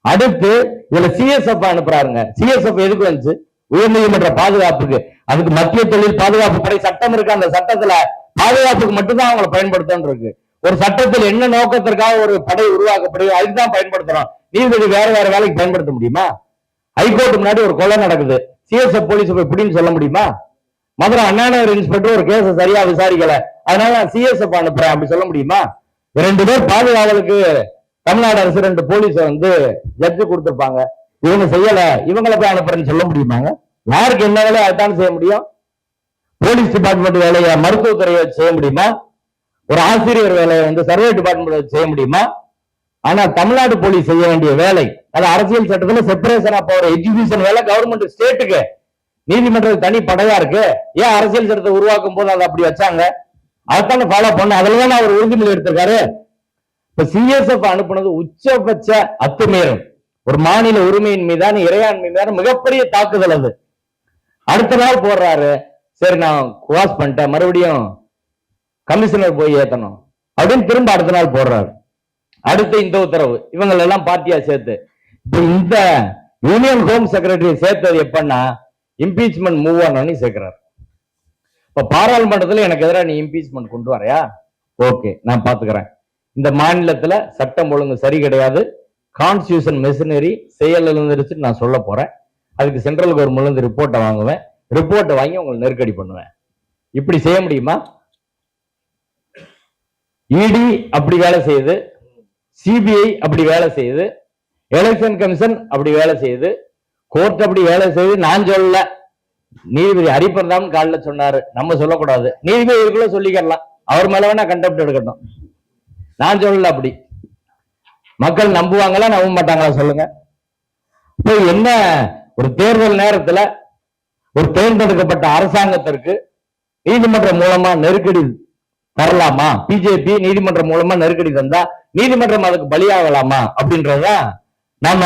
அடுத்து இதுல சிஎஸ்எஃப் அனுப்புறாருங்க. சிஎஸ்எஃப் எதுக்கு வந்துச்சு? உயர்நீதிமன்ற பாதுகாப்புக்கு. அதுக்கு மத்திய தொழில் பாதுகாப்பு படை சட்டம் இருக்கு. அந்த சட்டத்துல பாதுகாப்புக்கு மட்டும்தான் அவங்களை பயன்படுத்தணும் இருக்கு. ஒரு சட்டத்தில் என்ன நோக்கத்திற்காக ஒரு படை உருவாக்கப்படுது அதுதான் பயன்படுத்துறோம். நீதிபதி வேற வேலைக்கு பயன்படுத்த முடியுமா? ஹைகோர்ட் முன்னாடி ஒரு கொலை நடக்குது, சிஎஸ்எஃப் போலீஸ் இப்படின்னு சொல்ல முடியுமா? மதுரை அண்ணாநகர் இன்ஸ்பெக்டர் ஒரு கேஸை சரியா விசாரிக்கல, அதனால நான் சிஎஸ்எஃப் அனுப்புறேன் அப்படி சொல்ல முடியுமா? 2 பேர் பாதுகாவலுக்கு தமிழ்நாடு அரசு 2 போலீஸ ஜட்ஜு கொடுத்திருப்பாங்க, இவங்க செய்யல, இவங்களை போய் அனுப்புறேன்னு சொல்ல முடியுமாங்க? யாருக்கு என்ன வேலையை அதுதான் செய்ய முடியும்? போலீஸ் டிபார்ட்மெண்ட் வேலையை மருத்துவத்துறையை செய்ய முடியுமா? ஒரு ஆசிரியர் வேலையை சர்வே டிபார்ட்மெண்ட் செய்ய முடியுமா? ஆனா தமிழ்நாடு போலீஸ் செய்ய வேண்டிய வேலை, அது அரசியல் சட்டத்துல செப்பரேஷன் ஆஃப் பவர் எக்ஸிகியூஷன் வேலை கவர்மெண்ட் ஸ்டேட்டுக்கு, நீதிமன்றத்துக்கு தனி படையா இருக்கு. ஏன் அரசியல் சட்டத்தை உருவாக்கும் போது அதை அப்படி வச்சாங்க? அதைத்தானே ஃபாலோ பண்ண, அதுலதான் அவர் உறுதிமொழி எடுத்திருக்காரு. இப்ப சிஎஸ்எஃப் அனுப்புனது உச்சபட்ச அத்துமீறல், ஒரு மாநில உரிமையின் மீதான இறையாண்மை மீதான மிகப்பெரிய தாக்குதல். அது அடுத்த நாள் போடுறாரு, சரி நான் குவாஸ் பண்ணிட்டேன், மறுபடியும் கமிஷனர் போய் ஏத்தணும் அப்படின்னு திரும்ப அடுத்த நாள் போடுறாரு. அடுத்து இந்த உத்தரவு இவங்க எல்லாம் பார்ட்டியா சேர்த்து இந்த யூனியன் ஹோம் செக்ரட்டரி சேர்த்தது எப்பன்னா இம்பீச்மெண்ட் மூவ் ஆனு சேர்க்கிறார். இப்ப பாராளுமன்றத்துல எனக்கு எதிராக நீ இம்பீச்மெண்ட் கொண்டு வரையா, ஓகே நான் பாத்துக்கிறேன். இந்த மாநிலத்துல சட்டம் ஒழுங்கு சரி கிடையாது, கான்ஸ்டியூஷன் மெஷினரி செயல் எழுந்துருச்சு நான் சொல்ல போறேன். அதுக்கு சென்ட்ரல் கவர்மெண்ட்ல இருந்து ரிப்போர்ட்டை வாங்குவேன். ரிப்போர்ட்டை வாங்கி உங்களை நெருக்கடி பண்ணுவேன். இப்படி செய்ய முடியுமா? இடி அப்படி வேலை செய்யுது, சிபிஐ அப்படி வேலை செய்யுது, எலெக்ஷன் கமிஷன் அப்படி வேலை செய்யுது, கோர்ட் அப்படி வேலை செய்யுது. நான் சொல்லல, நீதிபதி ஹரிபிரதாம் காலில் சொன்னாரு, நம்ம சொல்லக்கூடாது. நீதிபதி இதுக்குள்ள சொல்லிக்கலாம், அவர் மேல வேணா கண்டெப்ட் எடுக்கட்டும். நான் சொல்லல. அப்படி மக்கள் நம்புவாங்களா நம்ப மாட்டாங்களா சொல்லுங்க? இப்போ என்ன, ஒரு தேர்தல் நேரத்துல ஒரு தேர்ந்தெடுக்கப்பட்ட அரசாங்கத்திற்கு நீதிமன்றம் மூலமா நெருக்கடி தரலாமா? பிஜேபி நீதிமன்றம் மூலமா நெருக்கடி தந்தா நீதிமன்றம் அதுக்கு பலியாகலாமா அப்படின்றதுதான் நாம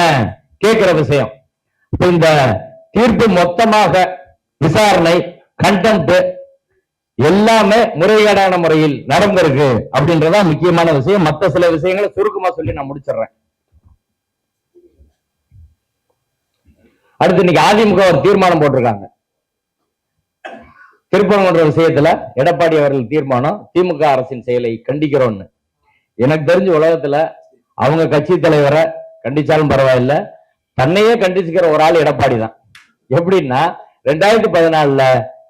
கேட்கிற விஷயம். இப்ப இந்த தீர்ப்பு மொத்தமாக விசாரணை, கண்டெம்ட் எல்லாமே முறைகேடான முறையில் நடந்திருக்கு அப்படின்றதா முக்கியமான விஷயம். மற்ற சில விஷயங்களை சுருக்கமா சொல்லி நான் முடிச்சிடுறேன். அடுத்து இன்னைக்கு அதிமுக ஒரு தீர்மானம் போட்டிருக்காங்க. திருப்பரங்குன்ற விஷயத்துல எடப்பாடி அவர்கள் தீர்மானம், திமுக அரசின் செயலை கண்டிக்கிறோம்னு. எனக்கு தெரிஞ்ச உலகத்துல அவங்க கட்சி தலைவரை கண்டிச்சாலும் பரவாயில்ல, தன்னையே கண்டிச்சுக்கிற ஒரு ஆள் எடப்பாடி தான். எப்படின்னா 2014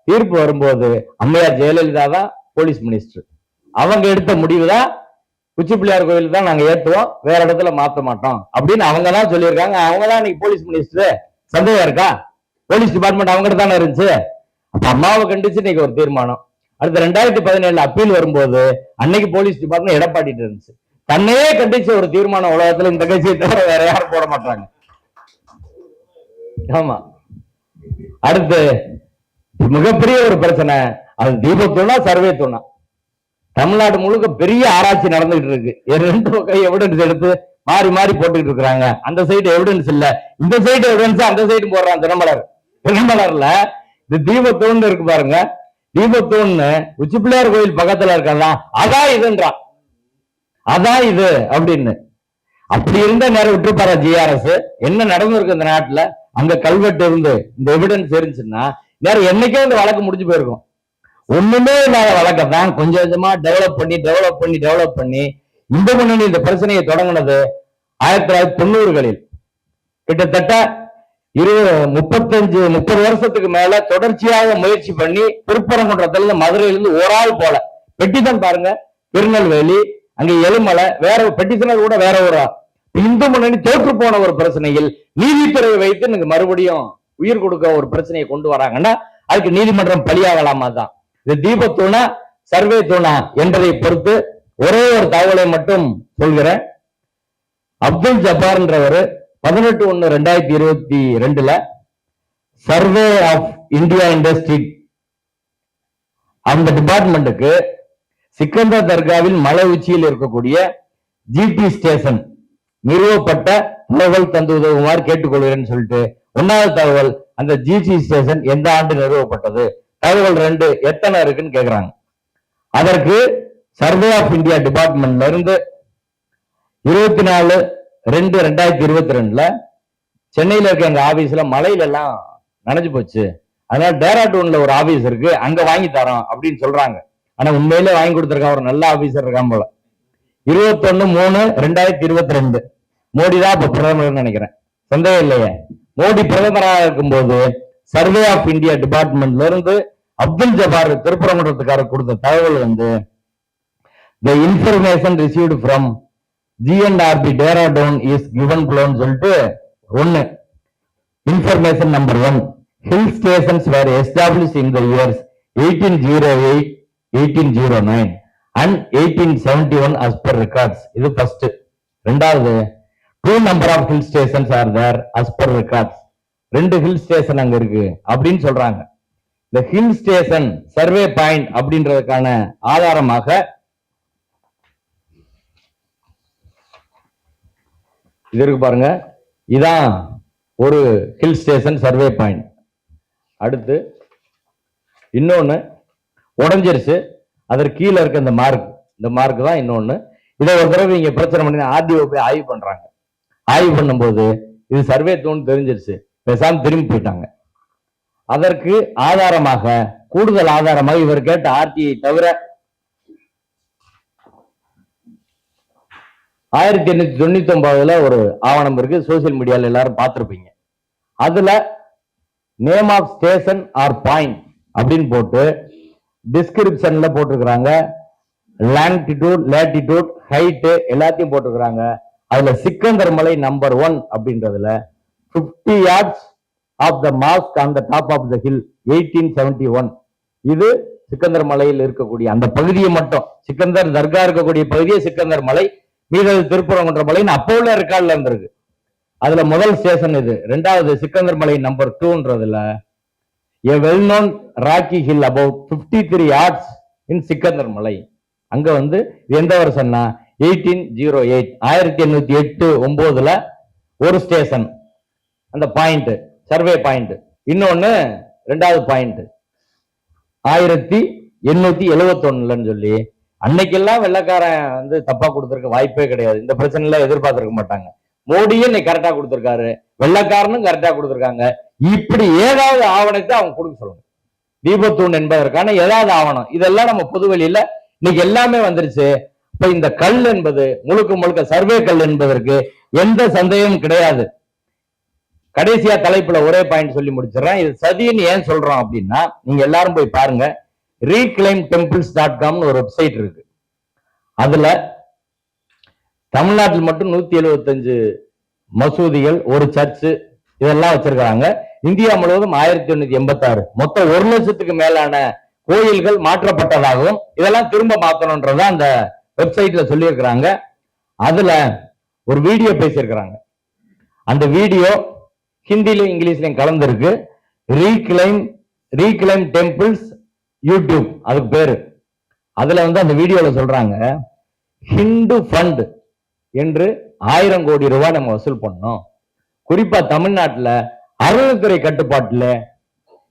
தீர்ப்பு வரும்போது அம்மையார் ஜெயலலிதா தான் போலீஸ் மினிஸ்டர். அவங்க எடுத்த முடிவு தான் உச்சி பிள்ளையார் கோயில் தான் நாங்க ஏற்றுவோம், வேற இடத்துல மாற்ற மாட்டோம் அப்படின்னு அவங்க தான் சொல்லியிருக்காங்க. அவங்க தான் இன்னைக்கு போலீஸ் மினிஸ்டர். சந்தேகம் இருக்கா? போலீஸ் டிபார்ட்மெண்ட் அவங்ககிட்ட தானே இருந்துச்சு. அப்ப அம்மாவை கண்டிச்சு இன்னைக்கு ஒரு தீர்மானம். அடுத்து 2017 அப்பீல் வரும்போது அன்னைக்கு போலீஸ் டிபார்ட்மெண்ட் எடப்பாடி இருந்துச்சு. தன்னையே கண்டிச்ச ஒரு தீர்மானம் உலகத்துல இந்த கட்சியை தவிர வேற யாரும் போட மாட்டாங்க. ஆமா. அடுத்து மிகப்பெரிய ஒரு பிரச்சனை, அது தீபத்தூணா சர்வே தூணா. தமிழ்நாடு முழுக்க பெரிய ஆராய்ச்சி நடந்துகிட்டு இருக்கு. 2 பக்கம் எவிடன்ஸ் எடுத்து மாறி மாறி போட்டுக்கிட்டு இருக்கிறாங்க. அந்த சைடு எவிடன்ஸ் இல்ல, இந்த சைடு எவிடன்ஸ், அந்த சைடு போடுறான். தினமலர்ல இந்த தீபத்தூண் இருக்கு பாருங்க, தீபத்தூண் உச்சி பிள்ளையார் கோயில் பக்கத்துல இருக்கதான், அதான் இதுன்றான், அதான் இது அப்படின்னு. அப்படி இருந்த நேரம் விட்டுருப்பாரா ஜிஆர்எஸ்? என்ன நடந்திருக்கு இந்த நாட்டுல? அங்க கல்வெட்டு இருந்து இந்த எவிடன்ஸ் இருந்துச்சுன்னா நேரம் என்னைக்கே இந்த வழக்கு முடிஞ்சு போயிருக்கும். ஒண்ணுமே இல்லாத வழக்கத்தான் கொஞ்சம் கொஞ்சமா டெவலப் பண்ணி இந்த முன்னணி இந்த பிரச்சனையை தொடங்கினது 1990களில். கிட்டத்தட்ட 30 வருஷத்துக்கு மேல தொடர்ச்சியாக முயற்சி பண்ணி திருப்பரங்குன்றத்துல மதுரையிலிருந்து ஒரு ஆள் போல பெட்டிஷன் பாருங்க, திருநெல்வேலி, அங்க எலுமலை, வேற பெட்டிஷனர் கூட வேற ஒரு இந்து முன்னணி தோற்று போன ஒரு பிரச்சனையில் நீதித்துறையை வைத்து நீங்க மறுபடியும் உயிர் கொடுக்க ஒரு பிரச்சனையை கொண்டு வராங்கன்னா அதுக்கு நீதிமன்றம் பலியாகலாமா தான். இது தீபத்தூணா சர்வே தூணா என்பதை பொறுத்து ஒரே ஒரு தகவலை மட்டும் சொல்கிறேன். அப்துல் ஜப்பார்ன்றவர் 18/1/2022 சர்வே ஆஃப் இந்தியா இண்டஸ்ட்ரி அந்த டிபார்ட்மெண்ட்டுக்கு சிக்கந்தர் தர்காவில் மலை உச்சியில் இருக்கக்கூடிய ஜிடி ஸ்டேஷன் நிறுவப்பட்ட தகவல் தந்து உதவுமாறு கேட்டுக்கொள்கிறேன்னு சொல்லிட்டு 1வது தகவல், அந்த ஜிடி ஸ்டேஷன் எந்த ஆண்டு நிறுவப்பட்டது? தகவல் 2 எத்தனை இருக்குன்னு கேக்குறாங்க. அதற்கு சர்வே ஆஃப் இந்தியா டிபார்ட்மெண்ட்ல இருந்து 24/2/2022 சென்னையில இருக்க எங்க ஆபீஸ்ல மலையில எல்லாம் நனைஞ்சு போச்சு, அதனால டேராடூன்ல ஒரு ஆபீஸ் இருக்கு, அங்க வாங்கி தரோம் அப்படின்னு சொல்றாங்க. ஆனா உண்மையிலே வாங்கி கொடுத்திருக்கான், ஒரு நல்ல ஆபீசர் இருக்கான் போல. 21/3/2022 மோடி தான் இப்ப பிரதமர் நினைக்கிறேன், சந்தேகம் இல்லையே. மோடி பிரதமராக இருக்கும்போது சர்வே ஆஃப் இந்தியா டிபார்ட்மெண்ட்ல இருந்து அப்துல் ஜபார் திருப்பரங்குன்றத்துக்காரர் கொடுத்த தகவல் வந்து the information received from GNRB Dehradun is given below சொல்லிட்டு 1 information number 1, hill stations were established in the years 1808, 1809 and 1871 as per records. இது first. 2வது, 2 number of hill stations are there as per records. 2 hill station அங்க இருக்கு அப்படின்னு சொல்றாங்க. இந்த hill station survey point அப்படின்றதுக்கான ஆதாரமாக இது இருக்கு பாருங்க, இதான் ஒரு ஹில் ஸ்டேஷன் சர்வே பாயிண்ட். அடுத்து இன்னொன்னு உடஞ்சிருச்சு, அதற்கு கீழே இருக்க இந்த மார்க் தான் இன்னொன்னு. இதை ஒரு தடவை இங்க பிரச்சனை பண்ணி ஆர்டிஓ போய் ஆய்வு பண்றாங்க. ஆய்வு பண்ணும்போது இது சர்வே தூண் தெரிஞ்சிருச்சு, பேசாம திரும்பி போயிட்டாங்க. அதற்கு ஆதாரமாக, கூடுதல் ஆதாரமாக இவர் கேட்ட ஆர்டிஐ தவிர 1899 ஒரு ஆவணம் இருக்கு, சோசியல் மீடியால எல்லாரும் பார்த்திருப்பீங்க. அதுல name of station or point அப்படின்னு போட்டு டிஸ்கிரிப்ஷன்ல போட்டிருக்கிறாங்க. லாங்கிடியூட், லேட்டிடியூட், ஹைட் எல்லாத்தையும் போட்டிருக்கிறாங்க. அதுல சிக்கந்தர் மலை நம்பர் 1 அப்படின்றதுல 50 yards of the mosque on the top of the hill 1871. இது சிக்கந்தர் மலையில் இருக்கக்கூடிய அந்த பகுதியை மட்டும், சிக்கந்தர் தர்கா இருக்கக்கூடிய பகுதியே சிக்கந்தர் மலை, மீது திருப்பரங்குன்ற மலைன்னு அப்போ உள்ள ரெக்கார்ட்ல இருந்திருக்கு. அதுல முதல் ஸ்டேஷன் இது. ரெண்டாவது சிக்கந்தர் மலை நம்பர் 2ன்றதுல a well known rocky hill about 53 yards in Sikandar மலை. அங்க வந்து எந்த வருஷம்னா 1808, 1808-9ல ஒரு ஸ்டேஷன், அந்த பாயிண்ட் சர்வே பாயிண்ட். இன்னொன்னு ரெண்டாவது பாயிண்ட் 1871 சொல்லி, அன்னைக்கெல்லாம் வெள்ளக்காரன் வந்து தப்பா கொடுத்திருக்க வாய்ப்பே கிடையாது. இந்த பிரச்சனை எதிர்பார்த்திருக்க மாட்டாங்க. மோடியும் இன்னைக்கு கரெக்டா கொடுத்திருக்காரு, வெள்ளக்காரனும் கரெக்டா கொடுத்திருக்காங்க. இப்படி ஏதாவது ஆவணத்தை அவங்க கொடுக்க சொல்லுங்க. தீபத்தூண் என்பதற்கான ஏதாவது ஆவணம், இதெல்லாம் நம்ம பொதுவெளியில இன்னைக்கு எல்லாமே வந்துருச்சு. இப்ப இந்த கல் என்பது முழுக்க முழுக்க சர்வே கல் என்பதற்கு எந்த சந்தேகமும் கிடையாது. கடைசியா தலைப்புல ஒரே பாயிண்ட் சொல்லி முடிச்சிடறேன். இது சதின்னு ஏன் சொல்றோம் அப்படின்னா, நீங்க எல்லாரும் போய் பாருங்க. reclaimtemples.com ஒரு வெப்சைட் இருக்கு. அதுல தமிழ்நாட்டில் மட்டும் 175 மசூதிகள், ஒரு சர்ச்சு, இதெல்லாம் வச்சிருக்காங்க. இந்தியா முழுவதும் 1886, மொத்தம் 1 லட்சத்துக்கு மேலான கோயில்கள் மாற்றப்பட்டதாகவும் இதெல்லாம் திரும்ப மாத்தணும்ன்றத அந்த வெப்சைட்ல சொல்லியிருக்கிறாங்க. அதுல ஒரு வீடியோ பேசியிருக்கிறாங்க. அந்த வீடியோ ஹிந்திலையும் இங்கிலீஷ்லையும் கலந்துருக்கு. ரீக்ளைம் டெம்பிள்ஸ் யூடியூப் அதுக்கு பேரு. அதுல வந்து அந்த வீடியோல சொல்றாங்க, ஹிந்து ஃபண்ட் என்று 1000 கோடி ரூபாய் நம்ம வசூல் பண்ணோம். குறிப்பா தமிழ்நாட்டுல அறநிலைத்துறை கட்டுப்பாட்டுல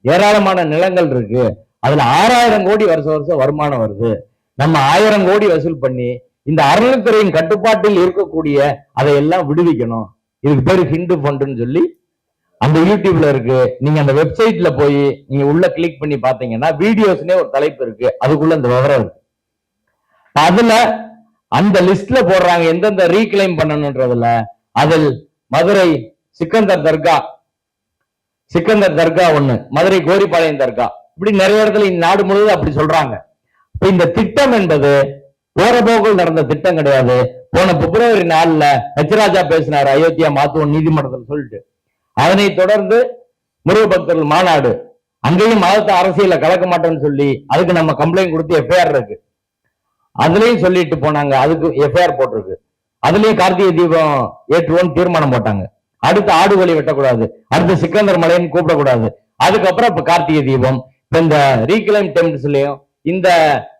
ஏராளமான நிலங்கள் இருக்கு. அதுல 6000 கோடி வருஷம் வருமானம் வருது. நம்ம 1000 கோடி வசூல் பண்ணி இந்த அறநிலைத்துறையின் கட்டுப்பாட்டில் இருக்கக்கூடிய அதையெல்லாம் விடுவிக்கணும். இதுக்கு பேரு ஹிந்து ஃபண்டுன்னு சொல்லி அந்த யூடியூப்ல இருக்கு. நீங்க அந்த வெப்சைட்ல போய் நீங்க உள்ள கிளிக் பண்ணி பாத்தீங்கன்னா வீடியோஸ்னே ஒரு தலைப்பு இருக்கு. அதுக்குள்ள இந்த விவரம் இருக்கு. அதுல அந்த லிஸ்ட்ல போடுறாங்க எந்தெந்த ரீக்ளைம் பண்ணணும்ன்றதுல. அதில் மதுரை சிக்கந்தர் தர்கா 1, மதுரை கோரிப்பாளையம் தர்கா, இப்படி நிறைய இடத்துல நாடு முழுவதும் அப்படி சொல்றாங்க. இப்ப இந்த திட்டம் என்பது போற போக்கில் நடந்த திட்டம் கிடையாது. போன பிப்ரவரி 4 ஹெச்ராஜா பேசினார், அயோத்தியா மாத்துவோம் நீதிமன்றத்தில் சொல்லிட்டு. அதனை தொடர்ந்து முருக பக்தர்கள் மாநாடு, அங்கேயும் மதத்தை அரசியல கலக்க மாட்டேன்னு சொல்லி அதுக்கு நம்ம கம்ப்ளைண்ட் கொடுத்து எஃப்ஐஆர் இருக்கு. அதுலயும் சொல்லிட்டு போனாங்க, அதுக்கு எஃப்ஐஆர் போட்டிருக்கு. அதுலயும் கார்த்திகை தீபம் ஏற்றுவோன்னு தீர்மானம் போட்டாங்க. அடுத்து ஆடு வழி வெட்டக்கூடாது, அடுத்து சிக்கந்தர் மலைன்னு கூப்பிடக்கூடாது. அதுக்கப்புறம் இப்ப கார்த்திகை தீபம். இப்ப இந்த ரீக்ளைம் டெம்பிள்ஸ்லயும் இந்த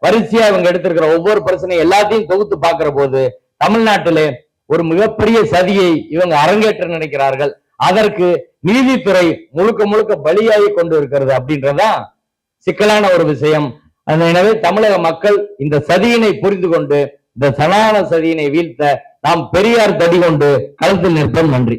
வரிசையா இவங்க எடுத்திருக்கிற ஒவ்வொரு பிரச்சனையும் எல்லாத்தையும் தொகுத்து பார்க்கிற போது தமிழ்நாட்டிலே ஒரு மிகப்பெரிய சதியை இவங்க அரங்கேற்ற நினைக்கிறார்கள். அதற்கு நீதித்துறை முழுக்க முழுக்க பலியாகி கொண்டு இருக்கிறது அப்படின்றதான் சிக்கலான ஒரு விஷயம். எனவே தமிழக மக்கள் இந்த சதியினை புரிந்து கொண்டு இந்த சனாதன சதியினை வீழ்த்த நாம் பெரியார் தடி கொண்டு களத்தில் நிற்போம். நன்றி.